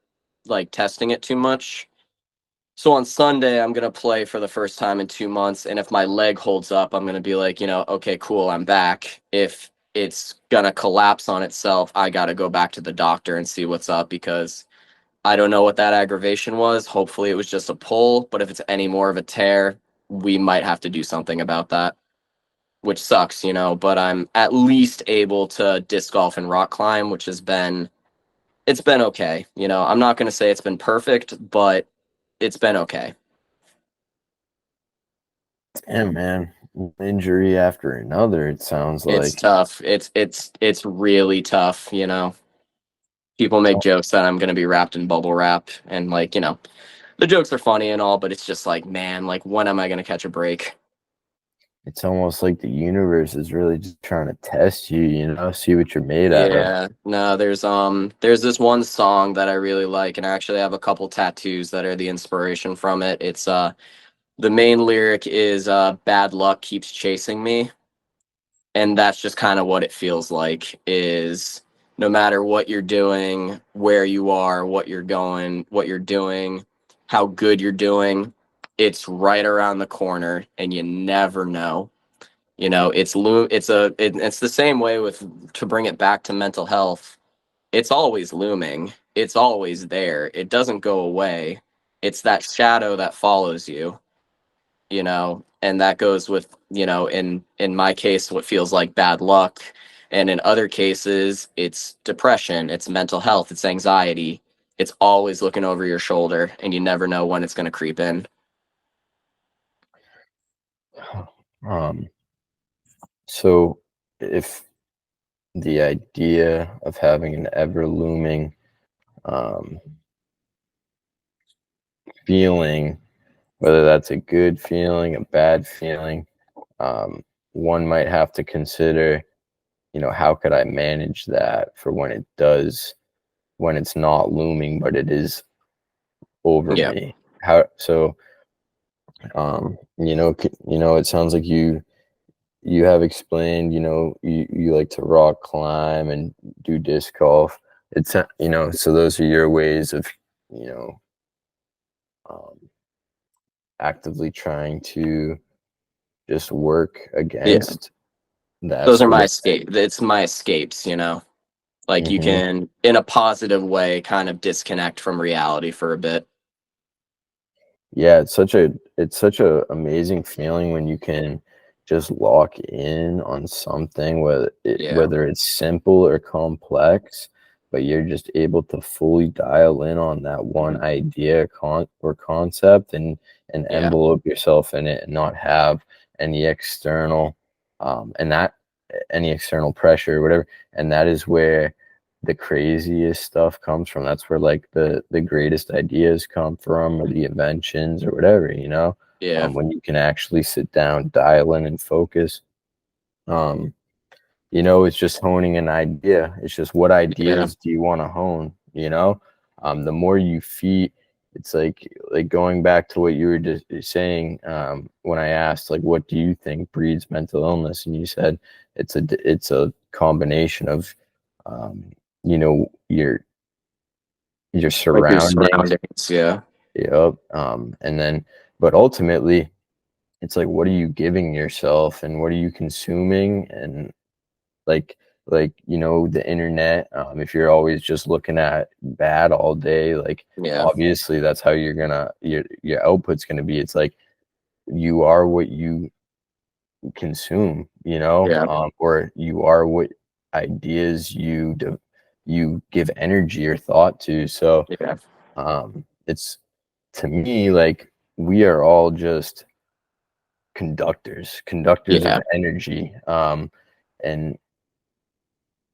like testing it too much. So on Sunday, I'm going to play for the first time in 2 months. And if my leg holds up, I'm going to be like, okay, cool, I'm back. If it's going to collapse on itself, I got to go back to the doctor and see what's up because I don't know what that aggravation was. Hopefully it was just a pull, but if it's any more of a tear, we might have to do something about that, which sucks, but I'm at least able to disc golf and rock climb, which it's been okay. I'm not going to say it's been perfect, but it's been okay. yeah, man. Injury after another, it sounds It's like. tough. It's really tough. People make jokes that I'm gonna be wrapped in bubble wrap, and like, the jokes are funny and all, but it's just like, man, like when am I gonna catch a break? It's almost like the universe is really just trying to test you, see what you're made out of. Yeah, no, there's this one song that I really like, and I actually have a couple tattoos that are the inspiration from it. It's the main lyric is bad luck keeps chasing me, and that's just kind of what it feels like is no matter what you're doing, where you are, what you're going, what you're doing, how good you're doing, it's right around the corner and you never know. It's the same way with, to bring it back to mental health. It's always looming. It's always there. It doesn't go away. It's that shadow that follows you, and that goes with, in my case, what feels like bad luck. And in other cases, it's depression, it's mental health, it's anxiety. It's always looking over your shoulder, and you never know when it's going to creep in. Um, so if the idea of having an ever looming um, feeling, whether that's a good feeling, a bad feeling, um, one might have to consider, how could I manage that for when it's not looming, but it is over Yeah, me? How so? It sounds like you have explained, you like to rock climb and do disc golf. It's so those are your ways of, you know, um, actively trying to just work yeah. against that Those are sort my of. escape. It's my escapes. Like you Mhm. can, in a positive way, kind of disconnect from reality for a bit. Yeah, it's such a amazing feeling when you can just lock in on something, Yeah, whether it's simple or complex, but you're just able to fully dial in on that one idea or concept and yeah, envelope yourself in it and not have any and that any external pressure or whatever. And that is where the craziest stuff comes from. That's where like the greatest ideas come from, or the inventions or whatever, yeah, when you can actually sit down, dial in and focus. Um, it's just honing an idea. It's just what yeah. ideas do you want to hone, the more you feed, it's like going back to what you were just saying, when I asked like what do you think breeds mental illness, and you said it's a combination of um, your Like your surroundings. surroundings. Yeah, Yep. And then, but ultimately, it's like, what are you giving yourself, and what are you consuming? And like, the internet. If you're always just looking at bad all day, like yeah, obviously that's how your output's gonna be. It's like you are what you consume, yeah, or you are what ideas you give energy or thought to. So yeah, it's to me like we are all just conductors of yeah, energy, and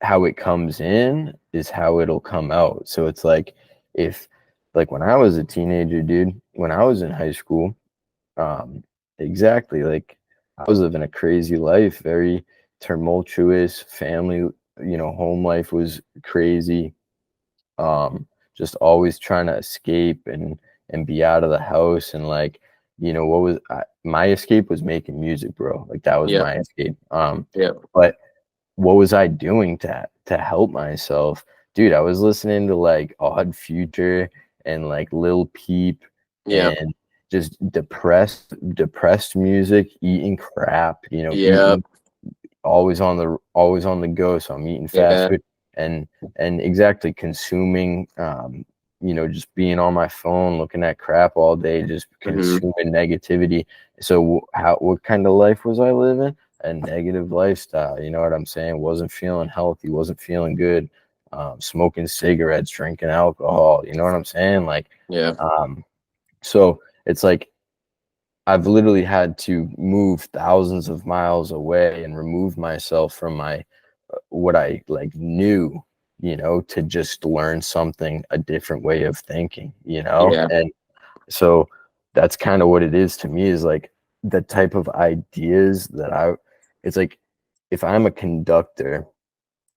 how it comes in is how it'll come out. So it's like if like when I was a teenager, dude, when I was in high school, um exactly, like I was living a crazy life, very tumultuous family, home life was crazy, um just always trying to escape and be out of the house. And like, my escape was making music, bro. Like that was yeah, my escape. yeah, But what was I doing to help myself? Dude, I was listening to like Odd Future and like Lil Peep yeah, and just depressed music, eating crap, yeah, eating always on the go. So I'm eating fast yeah. food and exactly consuming, just being on my phone, looking at crap all day, just Hmm. consuming negativity. So what kind of life was I living? A negative lifestyle. You know what I'm saying? Wasn't feeling healthy, wasn't feeling good. Smoking cigarettes, drinking alcohol. You know what I'm saying? Like, Yeah, um, so it's like I've literally had to move thousands of miles away and remove myself from my what I like knew. to just learn something, a different way of thinking, Yeah. and so that's kind of what it is to me, is like the type of ideas that it's like if I'm a conductor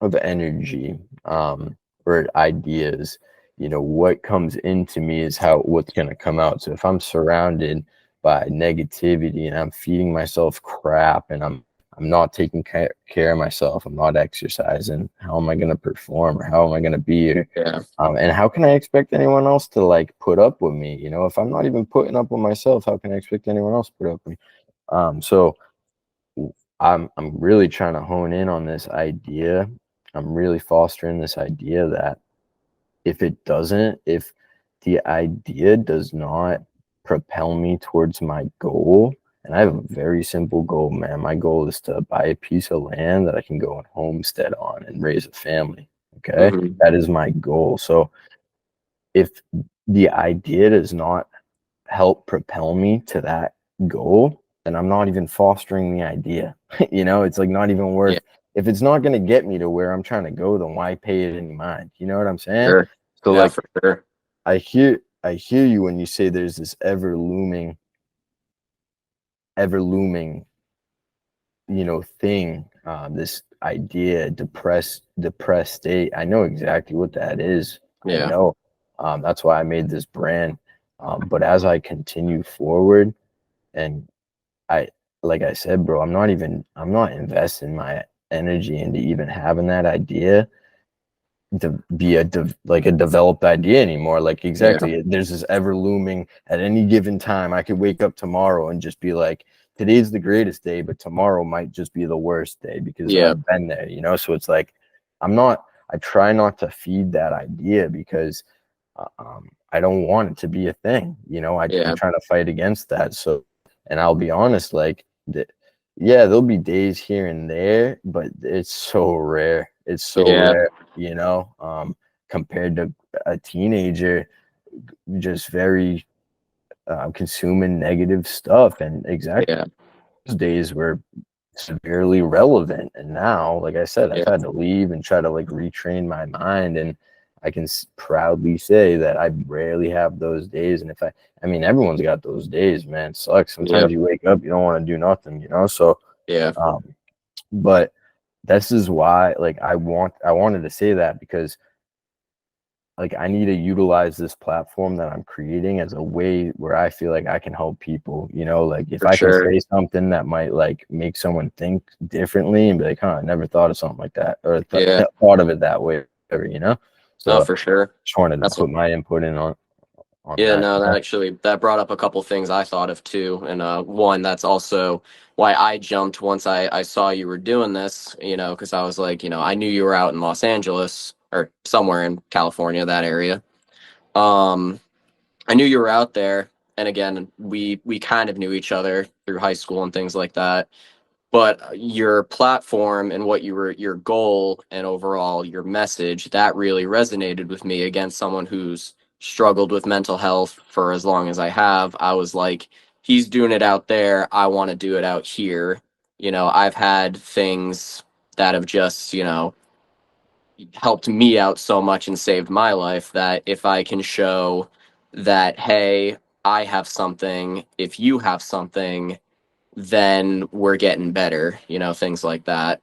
of energy, or ideas, what comes into me is what's going to come out. So if I'm surrounded by negativity and I'm feeding myself crap, and I'm not taking care of myself, I'm not exercising, how am I going to perform, or how am I going to be, Yeah. and how can I expect anyone else to like put up with me? If I'm not even putting up with myself, how can I expect anyone else to put up with me? So I'm really trying to hone in on this idea. I'm really fostering this idea that if the idea does not propel me towards my goal, and I have a very simple goal, man. My goal is to buy a piece of land that I can go and homestead on and raise a family. Okay. Hmm. That is my goal. So if the idea does not help propel me to that goal, then I'm not even fostering the idea. It's like not even Yeah. worth. If it's not going to get me to where I'm trying to go, then why pay it any mind? You know what I'm saying? Sure. So Yeah, like for sure. I hear you when you say there's this ever looming, thing, this idea, depressed state. I know exactly what that is. I Yeah. know. That's why I made this brand. But as I continue forward, and I like I said, bro, I'm not investing my energy into even having that idea to be like a developed idea anymore. Like Yeah. exactly, there's this ever looming at any given time. I could wake up tomorrow and just be like, today's the greatest day, but tomorrow might just be the worst day because Yeah. I've been there, So it's like I'm not. I try not to feed that idea because I don't want it to be a thing. I'm Yeah. trying to fight against that. So, and I'll be honest, like, yeah, there'll be days here and there, but it's so rare. It's so Yeah. rare, compared to a teenager, just very consuming negative stuff. And exactly Yeah. those days were severely relevant. And now, like I said, I've Yeah. had to leave and try to like retrain my mind. And I can proudly say that I rarely have those days. And I mean, everyone's got those days, man. It sucks. Yeah. Sometimes you wake up, you don't want to do nothing, So, Yeah. um, but this is why, like, I wanted to say that because like I need to utilize this platform that I'm creating as a way where I feel like I can help people, like if For I can sure. say something that might like make someone think differently and be like, huh, I never thought of something like that, or Yeah. thought of it that way, whatever. No, So for sure. just wanted to That's put my input in on Yeah, that. no, that actually that brought up a couple things I thought of too. And one that's also why I jumped once I saw you were doing this, because I was like, I knew you were out in Los Angeles or somewhere in California, that area. Um, I knew you were out there, and again, we kind of knew each other through high school and things like that. But your platform and what your goal and overall your message, that really resonated with me. Against someone who's struggled with mental health for as long as I have, I was like, he's doing it out there, I want to do it out here. I've had things that have just helped me out so much and saved my life, that if I can show that, hey, I have something, if you have something, then we're getting better, things like that.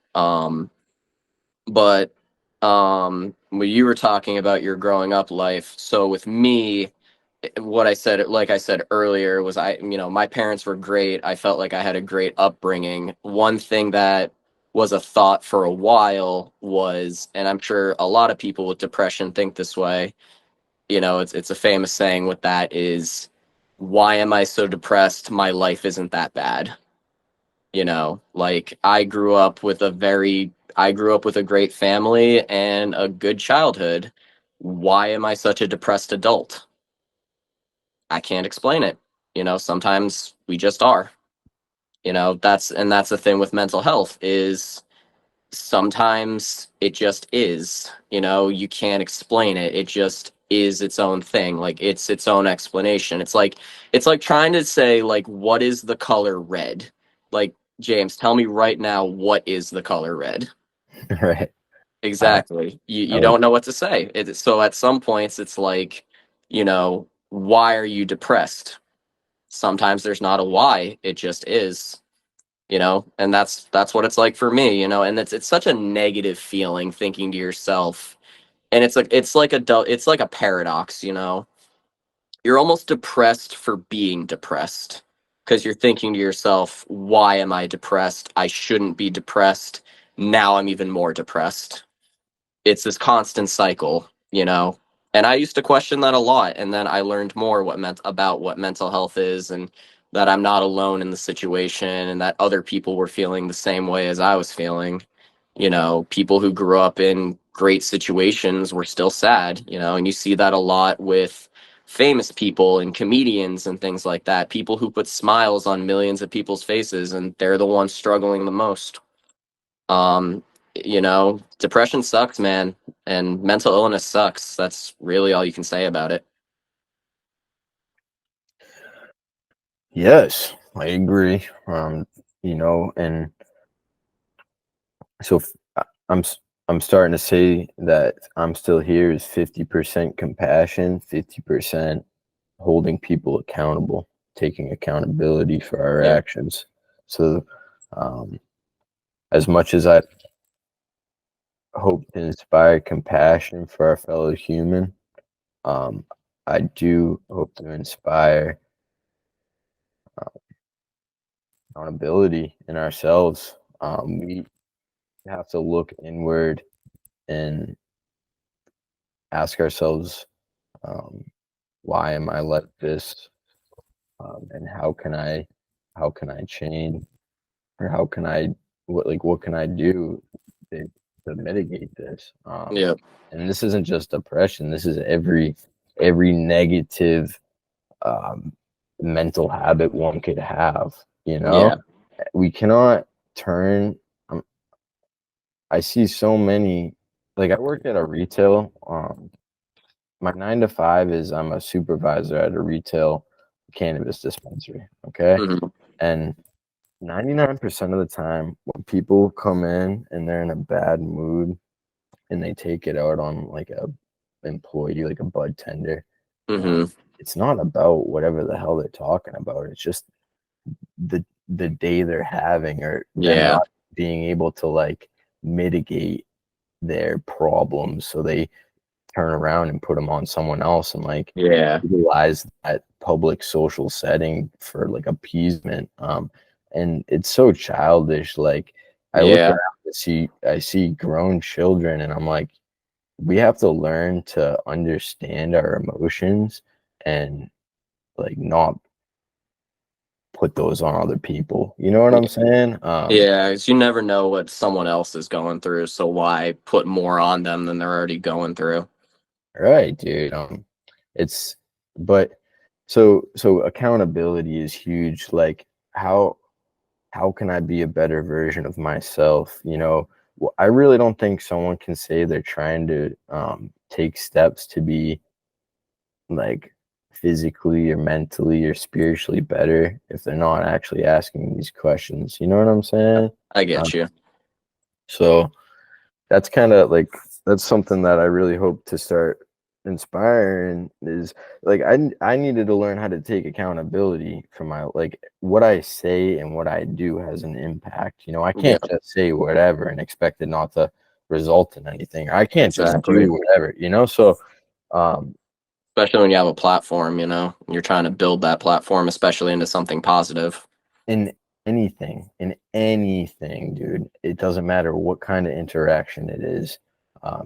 But when you were talking about your growing up life, so with me, what I said, like I said earlier, was my parents were great. I felt like I had a great upbringing. One thing that was a thought for a while was, and I'm sure a lot of people with depression think this way, it's a famous saying with that is, why am I so depressed? My life isn't that bad. Like I grew up with a great family and a good childhood. Why am I such a depressed adult? I can't explain it. Sometimes we just are. That's the thing with mental health is sometimes it just is. You can't explain it. It just is its own thing. Like it's its own explanation. It's like trying to say, like, what is the color red? Like, James, tell me right now, what is the color red? Right. Exactly. You I don't know what to say. So at some points it's like, why are you depressed? Sometimes there's not a why, it just is, and that's what it's like for me, and it's such a negative feeling thinking to yourself. And it's like a paradox, You're almost depressed for being depressed because you're thinking to yourself, why am I depressed? I shouldn't be depressed. Now I'm even more depressed. It's this constant cycle. And I used to question that a lot, and then I learned more what mental health is, and that I'm not alone in the situation, and that other people were feeling the same way as I was feeling. People who grew up in great situations were still sad, and you see that a lot with famous people and comedians and things like that. People who put smiles on millions of people's faces, and they're the ones struggling the most. Um, Depression sucks, man, and mental illness sucks. That's really all you can say about it. Yes, I agree. And so I'm I'm starting to say that I'm still here is 50% compassion, 50% holding people accountable, taking accountability for our Yeah, actions. So, um, as much as I hope to inspire compassion for our fellow human, um, I do hope to inspire accountability in ourselves. We have to look inward and ask ourselves, um, why am I like this? And how can I change, or how can I, what can I do to, to mitigate this? yeah, And this isn't just depression. This is every negative um, mental habit one could have. You yeah. know, we cannot turn. Um, I see so many. Like I work at a retail. My 9 to 5 is I'm a supervisor at a retail cannabis dispensary. Okay, Hmm. and 99% of the time when people come in and they're in a bad mood and they take it out on like a employee, like a bud tender, um, Hmm. it's not about whatever the hell they're talking about. It's just the day they're having, or them Yeah, not being able to like mitigate their problems, so they turn around and put them on someone else and like yeah, utilize that public social setting for like appeasement. And it's so childish. Like I look yeah, around and I see grown children, and I'm like, we have to learn to understand our emotions and like not put those on other people. You know what yeah. I'm saying? Yeah, 'cause you never know what someone else is going through, so why put more on them than they're already going through? Right, dude. It's but so accountability is huge. Like how how can I be a better version of myself? I really don't think someone can say they're trying to take steps to be like physically or mentally or spiritually better if they're not actually asking these questions. You know what I'm saying? I Um, get you. so that's kind of like that's something that I really hope to start inspiring is like I needed to learn how to take accountability for my like what I say and what I do has an impact. I Yeah, can't just say whatever and expect it not to result in anything. I can't just exactly. do whatever. So um Especially when you have a platform, you're trying to build that platform, especially into something positive. in in anything, dude, it doesn't matter what kind of interaction it is.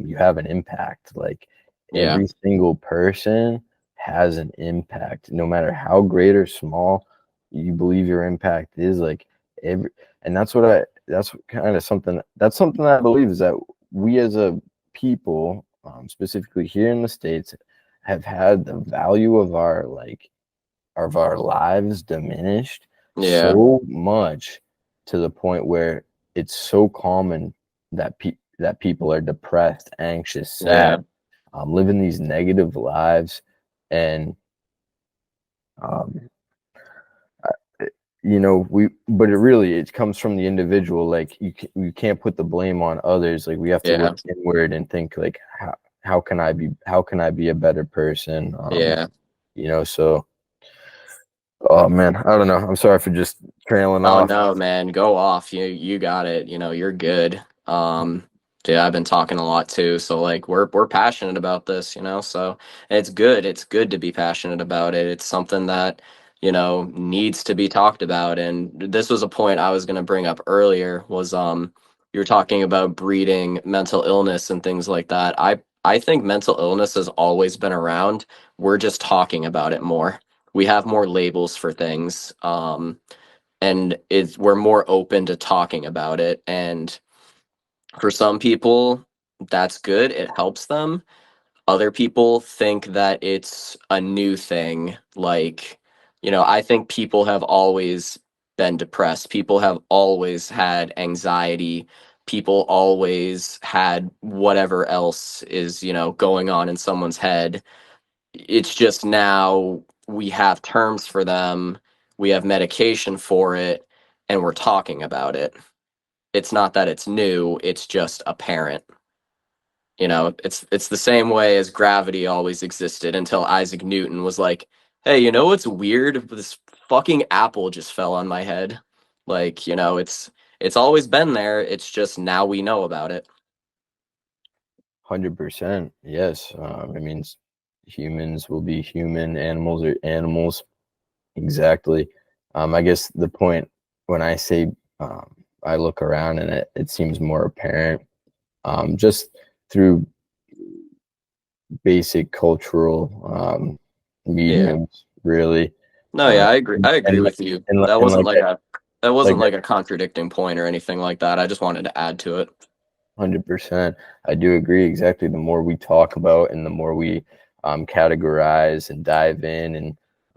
You have an impact. Like Yeah, every single person has an impact, no matter how great or small you believe your impact is. Like every and that's kind of something that I believe is that we as a people, specifically here in the States, have had the value of our lives diminished yeah, so much, to the point where it's so common that people are depressed, anxious, sad, yeah, living these negative lives. And um, but it comes from the individual. Like you can't put the blame on others. Like we have to Yeah. look inward and think like, how can I be a better person? Yeah. So, oh man, I don't know. I'm sorry for just trailing Oh off. no, man, go off. You got it. You're good. Dude, I've been talking a lot too, so like we're passionate about this, so it's good. It's good to be passionate about it. It's something that, needs to be talked about. And this was a point I was gonna bring up earlier was you were talking about breeding mental illness and things like that. I think mental illness has always been around. We're just talking about it more. We have more labels for things. And we're more open to talking about it, and for some people that's good, it helps them. Other people think that it's a new thing, like, I think people have always been depressed, people have always had anxiety, people always had whatever else is, going on in someone's head. It's just now we have terms for them, we have medication for it, and we're talking about it. It's not that it's new, it's just apparent. It's the same way as gravity always existed until Isaac Newton was like, "Hey, what's weird? This fucking apple just fell on my head." Like, it's always been there. It's just now we know about it. 100%. Yes. It means humans will be human, animals are animals. Exactly. I guess the point when I say I look around and it seems more apparent, just through basic cultural Yeah. mediums, really. No, Um, yeah, I agree. I agree and like with you. and, li- That and wasn't like like I, a contradicting point or anything like that. I just wanted to add to it. 100%. I do agree. Exactly. The more we talk about and the more we categorize and dive in, and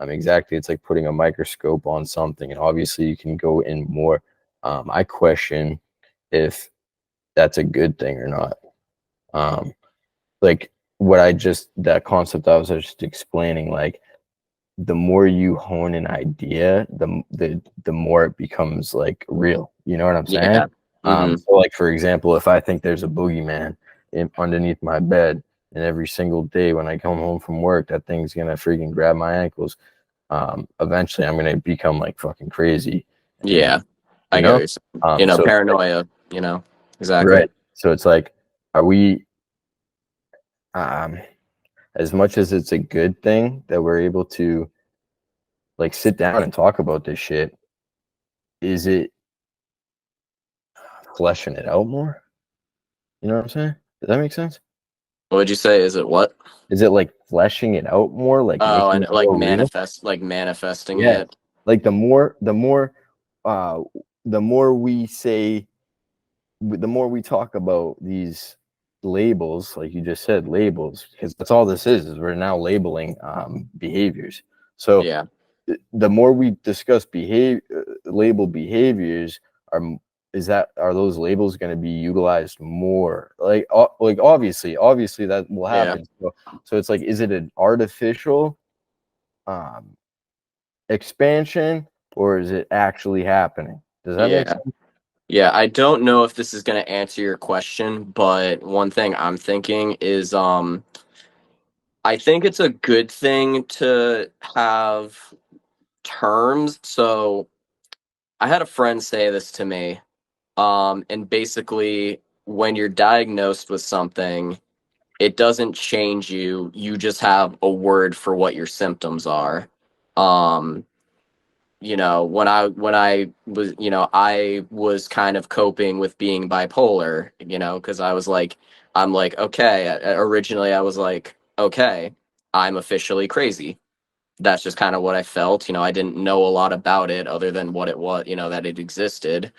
exactly, it's like putting a microscope on something. And obviously, you can go in more. I question if that's a good thing or not. Um, like that concept I was just explaining, like the more you hone an idea, the more it becomes like real. You know what I'm saying? Yeah. Mm-hmm. So like for example, if I think there's a boogeyman underneath my bed, and every single day when I come home from work, that thing's gonna freaking grab my ankles. Eventually, I'm gonna become like fucking crazy, and Yeah. I you get what know. you're saying. So Paranoia, exactly. right. So it's like, are we um as much as it's a good thing that we're able to like sit down and talk about this shit, is it fleshing it out more? You know what I'm saying? Does that make sense? What would you say? Is it what? Is it like fleshing it out more, like Oh, making and it more real? like manifesting Yeah. it. Like uh the more we say, the more we talk about these labels, like you just said, labels, because that's all this is we're now labeling behaviors. So Yeah. the more we discuss label behaviors, are are those labels going to be utilized more? Like obviously that will Yeah. happen. So it's like, is it an artificial um expansion, or is it actually happening? Does that make Yeah. sense? Yeah. I don't know if this is going to answer your question, but one thing I'm thinking is I think it's a good thing to have terms. So I had a friend say this to me. And basically, when you're diagnosed with something, it doesn't change you. You just have a word for what your symptoms are. Um, when I was, I was kind of coping with being bipolar, because I'm like, okay. Originally, I was like, okay, I'm officially crazy. That's just kind of what I felt. I didn't know a lot about it other than what it was, that it existed.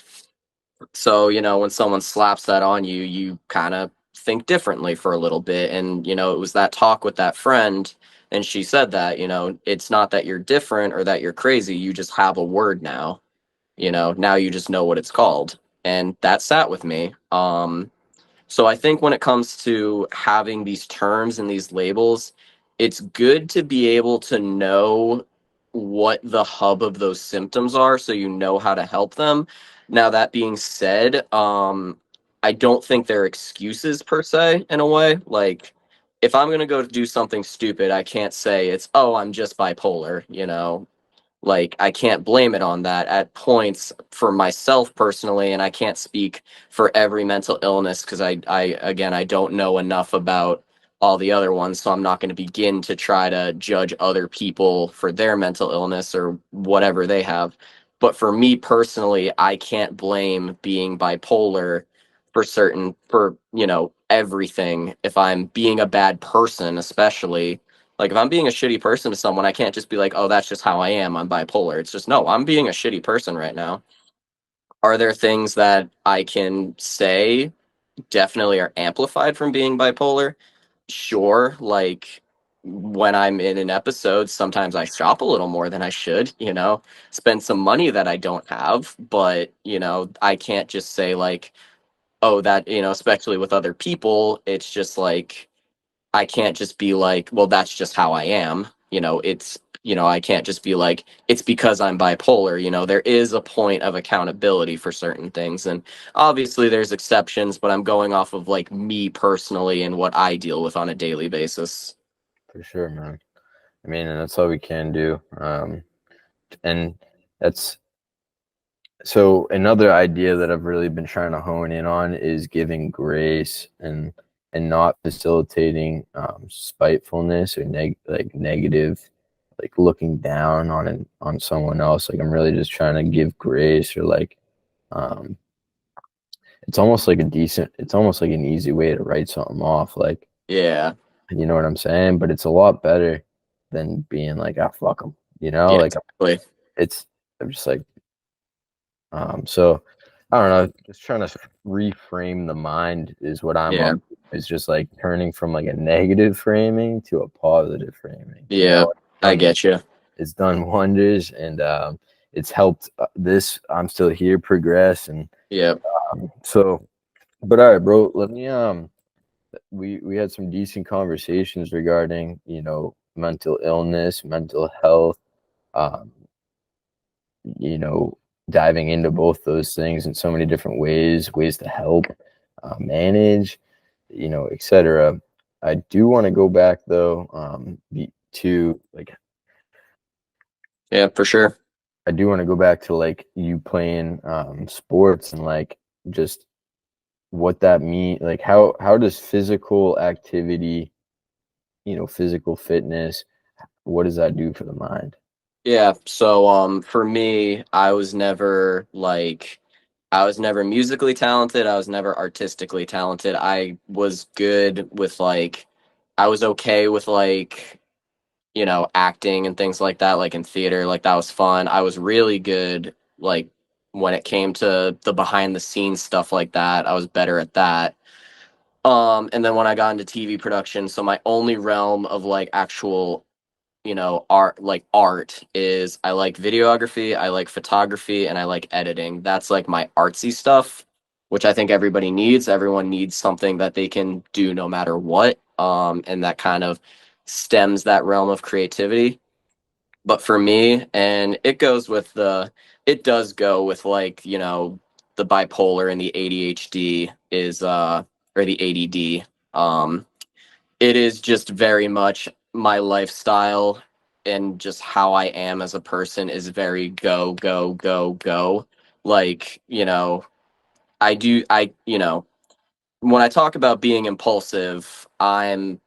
So, when someone slaps that on you, you kind of think differently for a little bit. And, it was that talk with that friend. And she said that, it's not that you're different or that you're crazy. You just have a word now, now you just know what it's called. And that sat with me. So I think when it comes to having these terms and these labels, it's good to be able to know what the hub of those symptoms are so you know how to help them. Now, that being said, I don't think they're excuses per se in a way. Like, if I'm going to go do something stupid, I can't say it's, oh, I'm just bipolar, you know? Like, I can't blame it on that at points for myself personally, and I can't speak for every mental illness because I again, I don't know enough about all the other ones, so I'm not going to begin to try to judge other people for their mental illness or whatever they have. But for me personally, I can't blame being bipolar for certain, for, you know, everything. If I'm being a bad person, especially, like if I'm being a shitty person to someone, I can't just be like, "Oh, that's just how I am. I'm bipolar." It's just, no, I'm being a shitty person right now. Are there things that I can say definitely are amplified from being bipolar? Sure, like when I'm in an episode, sometimes I shop a little more than I should, you know, spend some money that I don't have, but, you know, I can't just say like, "Oh, that," you know, especially with other people, it's just like I can't just be like, well, that's just how I am. You know, it's, you know, I can't just be like, it's because I'm bipolar. You know, there is a point of accountability for certain things. And obviously there's exceptions, but I'm going off of like me personally and what I deal with on a daily basis. For sure, man. I mean, and that's all we can do. And that's so another idea that I've really been trying to hone in on is giving grace and not facilitating spitefulness or like negative, like looking down on someone else. Like I'm really just trying to give grace or like um it's almost like it's almost like an easy way to write something off. Like, Yeah. you know what I'm saying? But it's a lot better than being like, ah, fuck them. You know, Yeah, like exactly. it's I'm just like so I don't know, just trying to reframe the mind is what I'm up Yeah. to. It's just like turning from like a negative framing to a positive framing. You Yeah. know, I get you. it's done wonders, and it's helped this I'm still here progress, and Yeah. so. But all right, bro. Let me we had some decent conversations regarding mental illness, mental health. Um, you know, diving into both those things in so many different ways to help manage, etc. I do want to go back though, to like Yeah, for sure. I do want to go back to like you playing sports and like just what that mean. Like how does physical activity, physical fitness, what does that do for the mind? Yeah, so for me, I was never musically talented, I was never artistically talented. I was good with like I was okay with like, you know, acting and things like that, like in theater, like that was fun. I was really good like when it came to the behind the scenes stuff like that. I was better at that. And then when I got into TV production, so my only realm of like actual, you know, art is I like videography, I like photography, and I like editing. That's like my artsy stuff, which I think everybody needs. Everyone needs something that they can do no matter what. And that kind of stems that realm of creativity. But for me, and it does go with like, you know, the bipolar and the ADHD is or the ADD. Um it is just very much my lifestyle and just how I am as a person is very go, go, go, go. Like, you know, you know, when I talk about being impulsive, I'm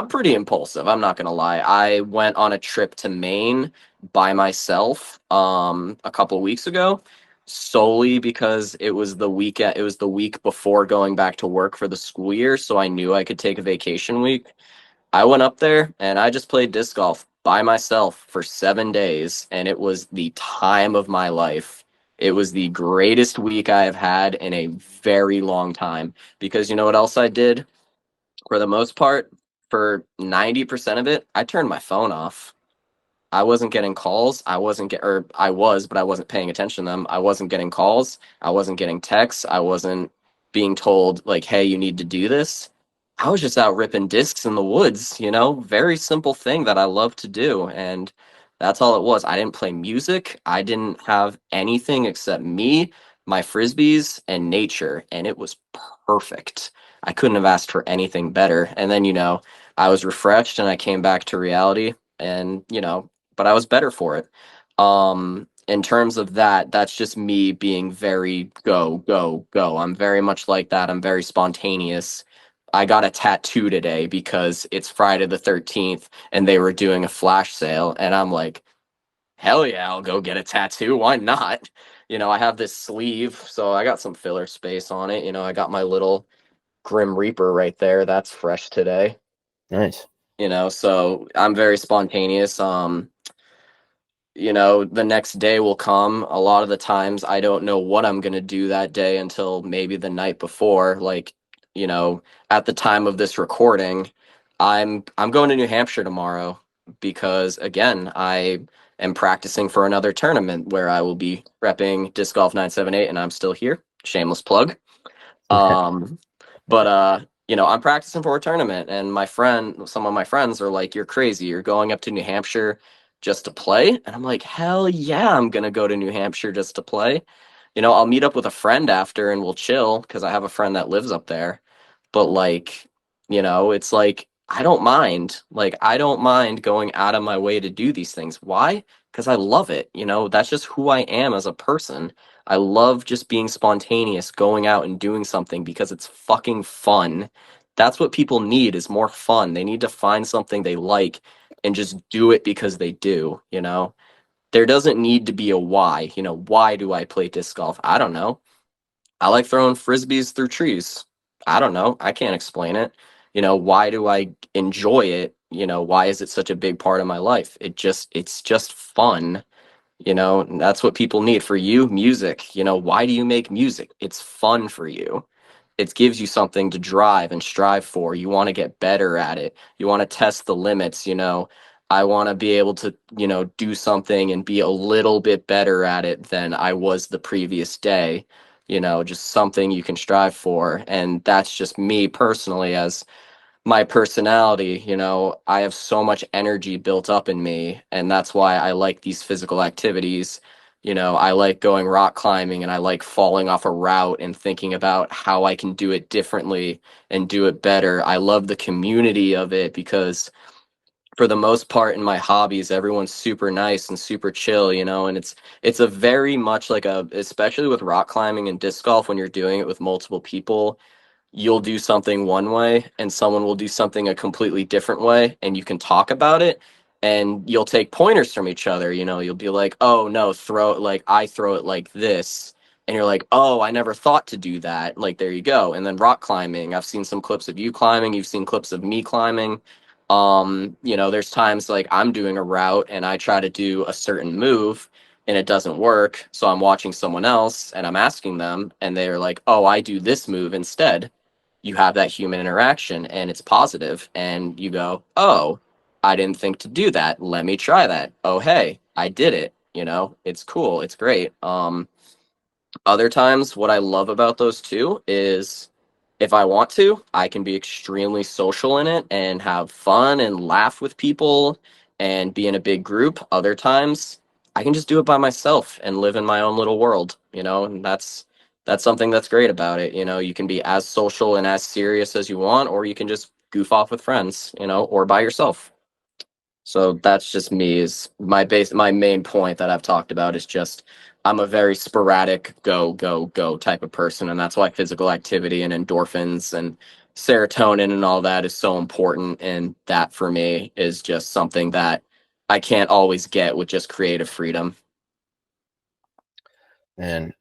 pretty impulsive. I'm not gonna lie. I went on a trip to Maine by myself a couple weeks ago solely because it was the week before going back to work for the school year, so I knew I could take a vacation week. I went up there and I just played disc golf by myself for 7 days, and it was the time of my life. It was the greatest week I have had in a very long time because you know what else I did? For the most part, for 90% of it, I turned my phone off. I wasn't getting calls. I wasn't get or I was, but I wasn't paying attention to them. I wasn't getting calls. I wasn't getting texts. I wasn't being told like, "Hey, you need to do this." I was just out ripping discs in the woods, you know? Very simple thing that I love to do. And That's all it was. I didn't play music. I didn't have anything except me, my frisbees, and nature, and it was perfect. I couldn't have asked for anything better. And then, I was refreshed and I came back to reality and, but I was better for it. In terms of that, that's just me being very go, go, go. I'm very much like that. I'm very spontaneous. I got a tattoo today because it's Friday the 13th and they were doing a flash sale. And I'm like, hell yeah, I'll go get a tattoo. Why not? I have this sleeve, so I got some filler space on it. I got my little Grim Reaper right there. That's fresh today. Nice. So I'm very spontaneous. The next day will come. A lot of the times I don't know what I'm going to do that day until maybe the night before. Like, you know, at the time of this recording, I'm going to New Hampshire tomorrow because again, I am practicing for another tournament where I will be repping Disc Golf 978 and I'm still here. Shameless plug. Um, but I'm practicing for a tournament, and some of my friends are like, "You're crazy. You're going up to New Hampshire just to play?" And I'm like, "Hell yeah, I'm gonna go to New Hampshire just to play." I'll meet up with a friend after and we'll chill because I have a friend that lives up there. But like, it's like I don't mind. Like I don't mind going out of my way to do these things. Why? Because I love it. That's just who I am as a person. I love just being spontaneous, going out and doing something because it's fucking fun. That's what people need is more fun. They need to find something they like and just do it because they do. There doesn't need to be a why. Why do I play disc golf? I don't know. I like throwing frisbees through trees. I don't know. I can't explain it. Why do I enjoy it? Why is it such a big part of my life? It's just fun. And that's what people need. For you, music. Why do you make music? It's fun for you. It gives you something to drive and strive for. You want to get better at it. You want to test the limits. I want to be able to, do something and be a little bit better at it than I was the previous day. Just something you can strive for. And that's just me personally as my personality. I have so much energy built up in me, and that's why I like these physical activities. I like going rock climbing and I like falling off a route and thinking about how I can do it differently and do it better. I love the community of it because for the most part in my hobbies everyone's super nice and super chill, and it's a very much like especially with rock climbing and disc golf when you're doing it with multiple people, you'll do something one way and someone will do something a completely different way and you can talk about it and you'll take pointers from each other. You'll be like, oh no, throw it like I throw it like this, and you're like, oh, I never thought to do that. Like there you go. And then rock climbing, I've seen some clips of you climbing, you've seen clips of me climbing. There's times like I'm doing a route and I try to do a certain move and it doesn't work, so I'm watching someone else and I'm asking them and they're like, oh, I do this move instead. You have that human interaction and it's positive and you go, oh, I didn't think to do that, let me try that. Oh hey, I did it. It's cool, it's great. Other times what I love about those two is if I want to, I can be extremely social in it and have fun and laugh with people and be in a big group. Other times I can just do it by myself and live in my own little world, and that's something that's great about it. You can be as social and as serious as you want, or you can just goof off with friends, or by yourself. So that's just me is my main point that I've talked about is just I'm a very sporadic go go go type of person, and that's why physical activity and endorphins and serotonin and all that is so important, and that for me is just something that I can't always get with just creative freedom. And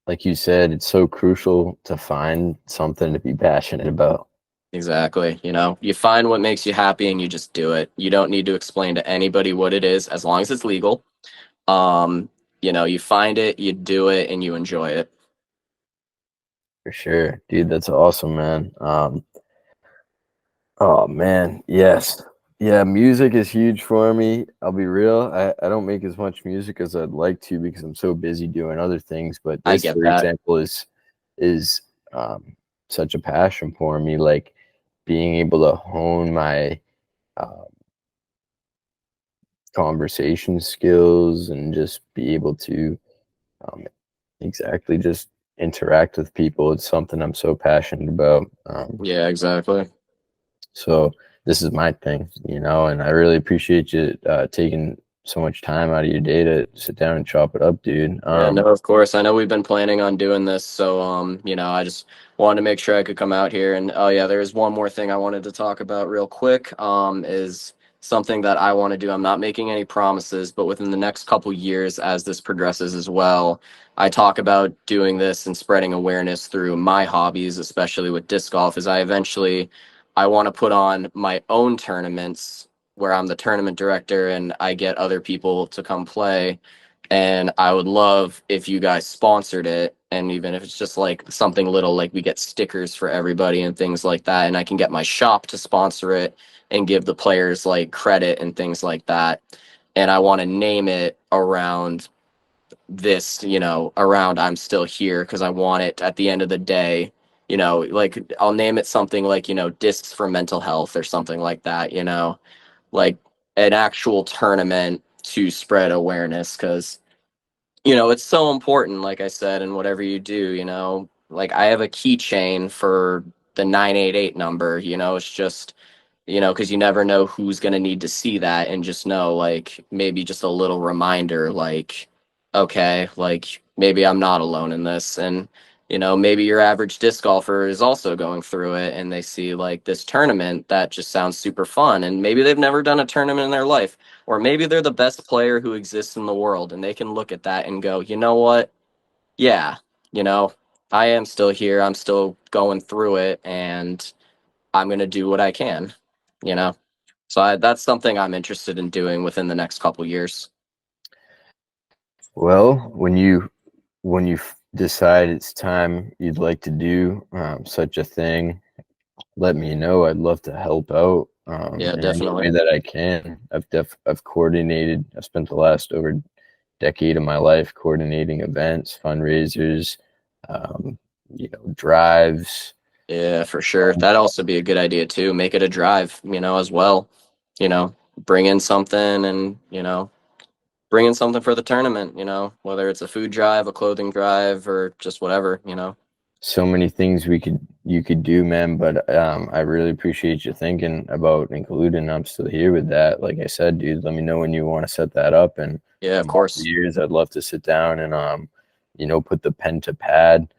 like you said, it's so crucial to find something to be passionate about. Exactly. You find what makes you happy and you just do it. You don't need to explain to anybody what it is as long as it's legal. Um, you find it, you do it, and you enjoy it. For sure. Dude, that's awesome, man. Oh man, yes. Yeah, music is huge for me. I'll be real. I don't make as much music as I'd like to because I'm so busy doing other things. But I this, get for that. example, is such a passion for me. Like being able to hone my uh, conversation skills and just be able to um, exactly just interact with people. It's something I'm so passionate about. Yeah, exactly. So this is my thing, and I really appreciate you taking so much time out of your day to sit down and chop it up, dude. Yeah, no, of course. I know we've been planning on doing this, so I just wanted to make sure I could come out here. And oh yeah, there's one more thing I wanted to talk about real quick. Is something that I want to do. I'm not making any promises, but within the next couple years, as this progresses as well, I talk about doing this and spreading awareness through my hobbies, especially with disc golf. I want to put on my own tournaments where I'm the tournament director and I get other people to come play, and I would love if you guys sponsored it. And even if it's just like something little, like we get stickers for everybody and things like that. And I can get my shop to sponsor it and give the players like credit and things like that. And I want to name it around this, around I'm Still Here, because I want it at the end of the day, like I'll name it something like, Discs for Mental Health or something like that, like an actual tournament to spread awareness, because it's so important, like I said, in whatever you do, like I have a keychain for the 988 number, it's just, because you never know who's going to need to see that, and just know, like, maybe just a little reminder, like, okay, like maybe I'm not alone in this. And, maybe your average disc golfer is also going through it and they see like this tournament that just sounds super fun. And maybe they've never done a tournament in their life, or maybe they're the best player who exists in the world and they can look at that and go, you know what? Yeah, you know, I am still here. I'm still going through it and I'm going to do what I can, you know? That's something I'm interested in doing within the next couple years. Well, when you decide it's time you'd like to do such a thing, let me know. I'd love to help out Yeah, in any definitely. way that I can. I've coordinated. I've spent the last over decade of my life coordinating events, fundraisers, um, drives. Yeah, for sure. That'd also be a good idea too. Make it a drive, as well. Bring in something and, bring in something for the tournament, whether it's a food drive, a clothing drive, or just whatever. So many things you could do, man. But I really appreciate you thinking about including. I'm still here with that. Like I said, dude, let me know when you want to set that up. And Yeah, in of a couple of course. years, I'd love to sit down and put the pen to pad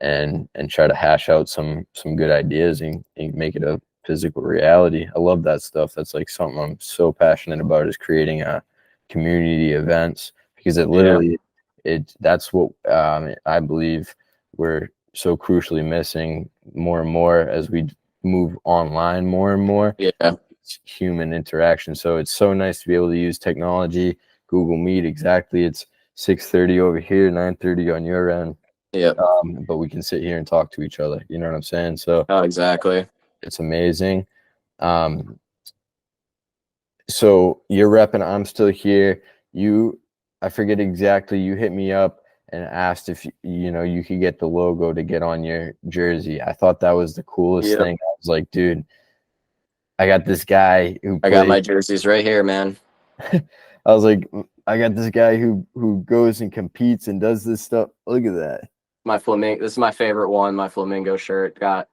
and try to hash out some good ideas and make it a physical reality. I love that stuff. That's like something I'm so passionate about, is creating a community events, because it Yeah, literally that's what I believe we're so crucially missing more and more as we move online more and more. yeah, It's human interaction. So it's so nice to be able to use technology, Google Meet. Exactly, it's 6:30 over here, 9:30 on your end, yeah. but we can sit here and talk to each other. You know what I'm saying? So Oh, exactly. it's amazing. Um, so you're repping I'm Still Here. I forget exactly. You hit me up and asked if you could get the logo to get on your jersey. I thought that was the coolest Yep. thing. I was like, dude, I got this guy who I got plays. my jerseys right here, man. I was like, I got this guy who goes and competes and does this stuff. Look at that. My flamingo. This is my favorite one. My flamingo shirt got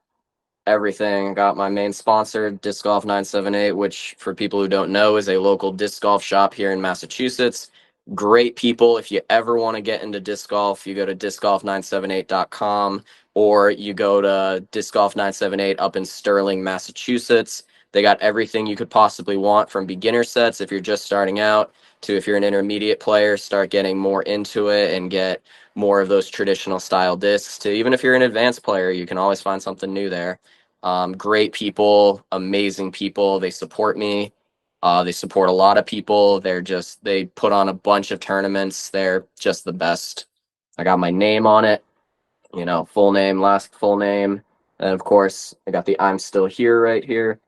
everything. Got my main sponsor, Disc Golf 978, which for people who don't know is a local disc golf shop here in Massachusetts. Great people. If you ever want to get into disc golf, you go to discgolf978.com, or you go to Disc Golf 978 up in Sterling, Massachusetts. They got everything you could possibly want, from beginner sets if you're just starting out, to if you're an intermediate player, start getting more into it and get more of those traditional style discs, to even if you're an advanced player, you can always find something new there. Great people, amazing people. They support me. They support a lot of people. They put on a bunch of tournaments. They're just the best. I got my name on it, full name, last full name. And of course, I got the I'm Still Here right here.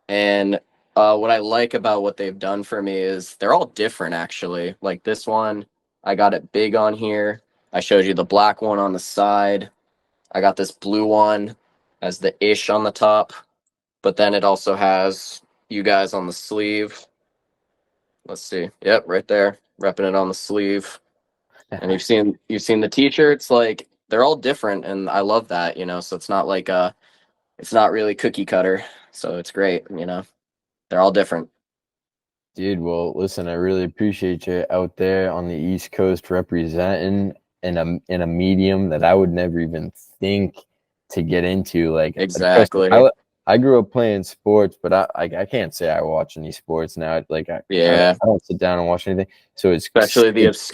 And what I like about what they've done for me is they're all different, actually. Like this one, I got it big on here. I showed you the black one on the side. I got this blue one as the ish on the top, but then it also has you guys on the sleeve. Let's see. Yep, right there, repping it on the sleeve. And you've seen the t-shirts, like they're all different, and I love that. So it's not like it's not really cookie cutter. So it's great. They're all different. Dude, well, listen, I really appreciate you out there on the East Coast representing in a medium that I would never even think to get into. Like trust me, Exactly. I grew up playing sports, but I can't say I watch any sports now. Like Yeah. I don't sit down and watch anything. So Especially the it's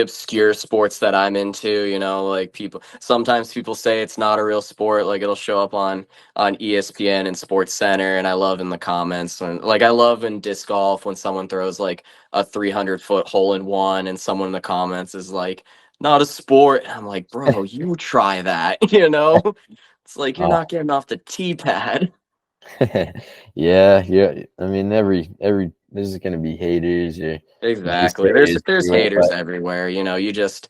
obscure sports that I'm into, like sometimes people say it's not a real sport, like it'll show up on ESPN and Sports Center, and I love in the comments, and like I love in disc golf when someone throws like a 300-foot hole in one and someone in the comments is like, not a sport. And I'm like, bro, you try that. It's like you're uh, not getting off the tee pad. yeah, yeah. I mean, every there's gonna be haters or Exactly. There's naysayers there's to it, haters but everywhere. You just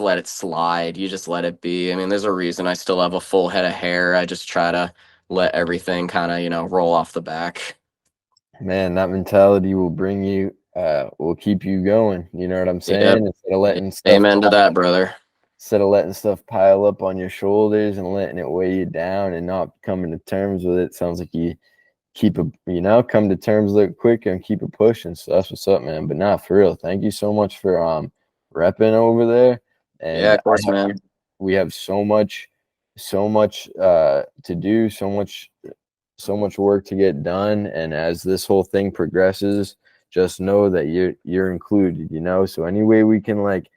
let it slide. You just let it be. I mean, there's a reason I still have a full head of hair. I just try to let everything kind of, roll off the back. man, that mentality will bring you, will keep you going. You know what I'm Yep. saying? Amen to that, brother. Instead of letting stuff pile up on your shoulders and letting it weigh you down and not coming to terms with it. Sounds like you come to terms with it quick and keep it pushing. So that's what's up, man. But not for real. Thank you so much for repping over there. Yeah, And of course, man. we have so much to do, so much work to get done. And as this whole thing progresses, just know that you're included, so any way we can, like,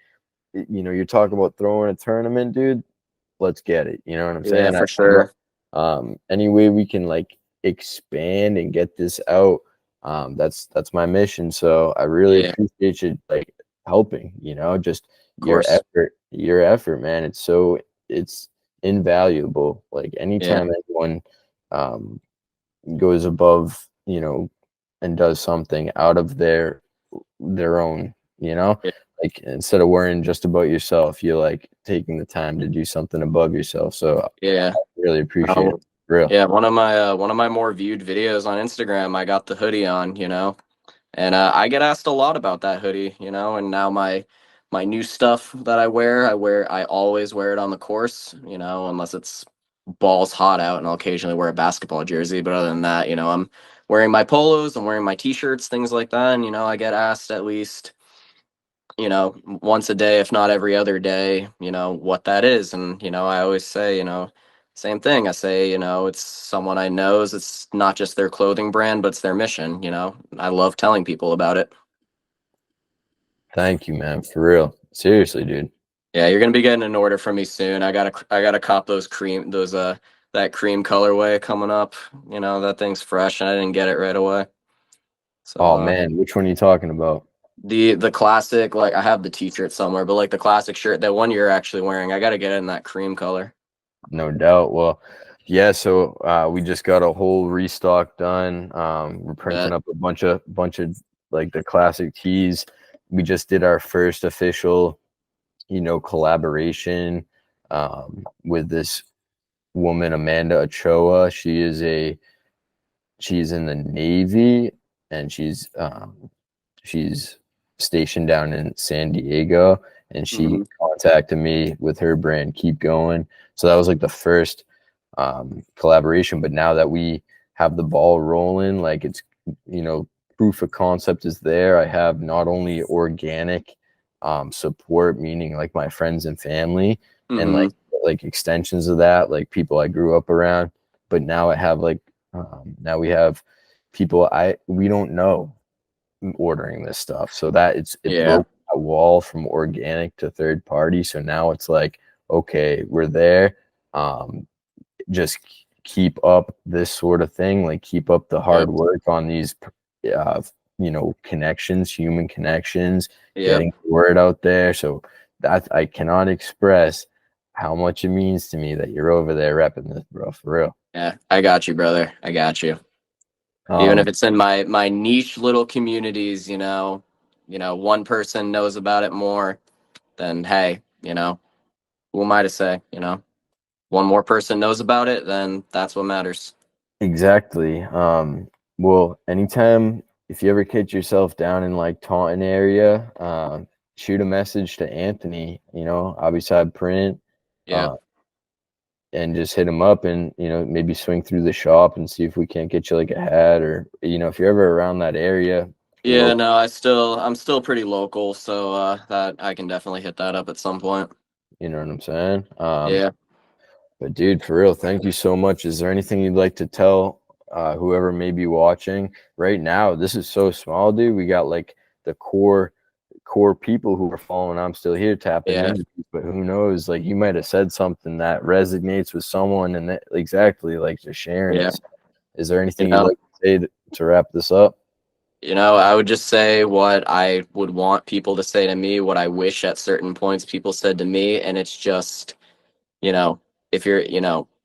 you're talking about throwing a tournament, dude, let's get it, you know what I'm Yeah, saying? for sure. Any way we can, like, expand and get this out, that's my mission. So I really Yeah, of appreciate you, like, helping, just course. your effort, man. It's invaluable. Like, Yeah, anytime anyone um goes above, and does something out of their own, yeah, like, instead of worrying just about yourself, you're like taking the time to do something above yourself. So I yeah. really appreciate it. Um, For real. yeah, one of my more viewed videos on Instagram, I got the hoodie on, and I get asked a lot about that hoodie, and now my new stuff that I always wear it on the course, unless it's balls hot out, and I'll occasionally wear a basketball jersey. But other than that, I'm wearing my polos, I'm wearing my t-shirts, things like that, and I get asked at least, once a day, if not every other day, what that is. And, I always say, same thing. I say, it's someone I knows. It's not just their clothing brand, but it's their mission. I love telling people about it. Thank you, man. For real. Seriously, dude. Yeah, you're gonna be getting an order from me soon. I gotta cop that cream colorway coming up. That thing's fresh, and I didn't get it right away. So Oh man, which one are you talking about? the classic, like I have the t-shirt somewhere, but like the classic shirt, that one you're actually wearing, I gotta get it in that cream color. No doubt. Well, yeah, so we just got a whole restock done. We're printing That up a bunch of like the classic tees. We just did our first official, collaboration with this woman, Amanda Ochoa. She's in the Navy, and she's stationed down in San Diego, and she hmm contacted me with her brand Keep Going. So that was like the first collaboration. But now that we have the ball rolling, like, it's, proof of concept is there. I have not only organic support, meaning like my friends and family, and hmm like extensions of that, like people I grew up around, but now I have, like, now we have people we don't know ordering this stuff. So that it Yeah. broke a wall from organic to third party. So now it's like, okay, we're there. Um, just keep up this sort of thing, like keep up the hard Yep. work on these uh connections, human connections, Yep. getting the word out there. So that I cannot express how much it means to me that you're over there repping this, bro, for real. Yeah. I got you, brother. I got you. Even if um it's in my niche little communities, one person knows about it more, then hey, who am I to say? One more person knows about it, then that's what matters. exactly. Well, anytime if you ever catch yourself down in like Taunton area, shoot a message to Anthony, you know, Abiside Print, Yeah. uh, and just hit him up and, you know, maybe swing through the shop and see if we can't get you like a hat or, you know, if you're ever around that area, you're Yeah, local, no, I'm still pretty local, so that I can definitely hit that up at some point. you know what I'm saying? Yeah. But dude, for real, thank you so much. Is there anything you'd like to tell whoever may be watching right now? This is so small, dude. We got like the core people who are following I'm Still Here tapping Yeah. in, but who knows? Like you might have said something that resonates with someone, and that exactly like just sharing Yeah. it. Is there You anything you'd know, like to say to wrap this up? I would just say what I would want people to say to me, what I wish at certain points people said to me, and it's just, you know, if you're,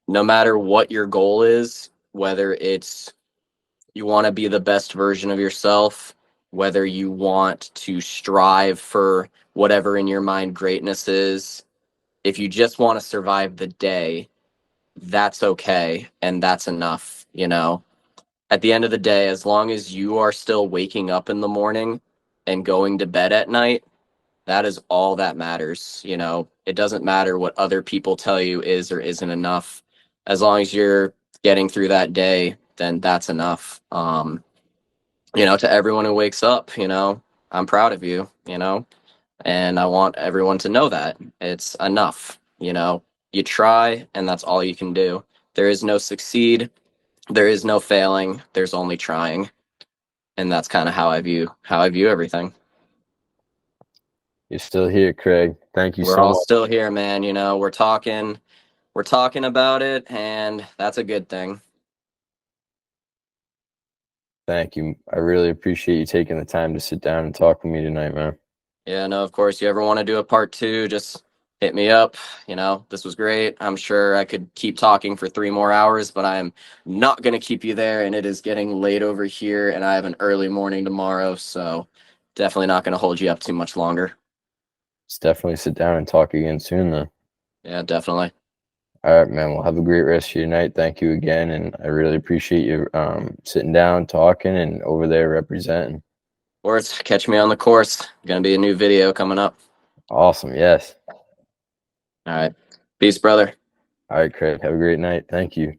no matter what your goal is, whether it's you want to be the best version of yourself, whether you want to strive for whatever in your mind greatness is, if you just want to survive the day, that's okay and that's enough, At the end of the day, as long as you are still waking up in the morning and going to bed at night, that is all that matters, It doesn't matter what other people tell you is or isn't enough. As long as you're getting through that day, then that's enough. To everyone who wakes up, I'm proud of you, and I want everyone to know that it's enough. You try, and that's all you can do. There is no succeed, there is no failing, there's only trying, and that's kind of how I view everything. You're still here, Craig. Thank you We're so all much. still here, man. We're talking about it, and that's a good thing. Thank you. I really appreciate you taking the time to sit down and talk with me tonight, man. Yeah, no, of course. You ever want to do a part two, just hit me up. This was great. I'm sure I could keep talking for 3 more hours, but I'm not going to keep you there. And it is getting late over here, and I have an early morning tomorrow. So definitely not going to hold you up too much longer. Let's definitely sit down and talk again soon, then. Yeah, definitely. All right, man. Well, have a great rest of your night. Thank you again, and I really appreciate you sitting down, talking, and over there representing. Or it's catch me on the course. Going to be a new video coming up. Awesome. Yes. All right. Peace, brother. All right, Craig. Have a great night. Thank you.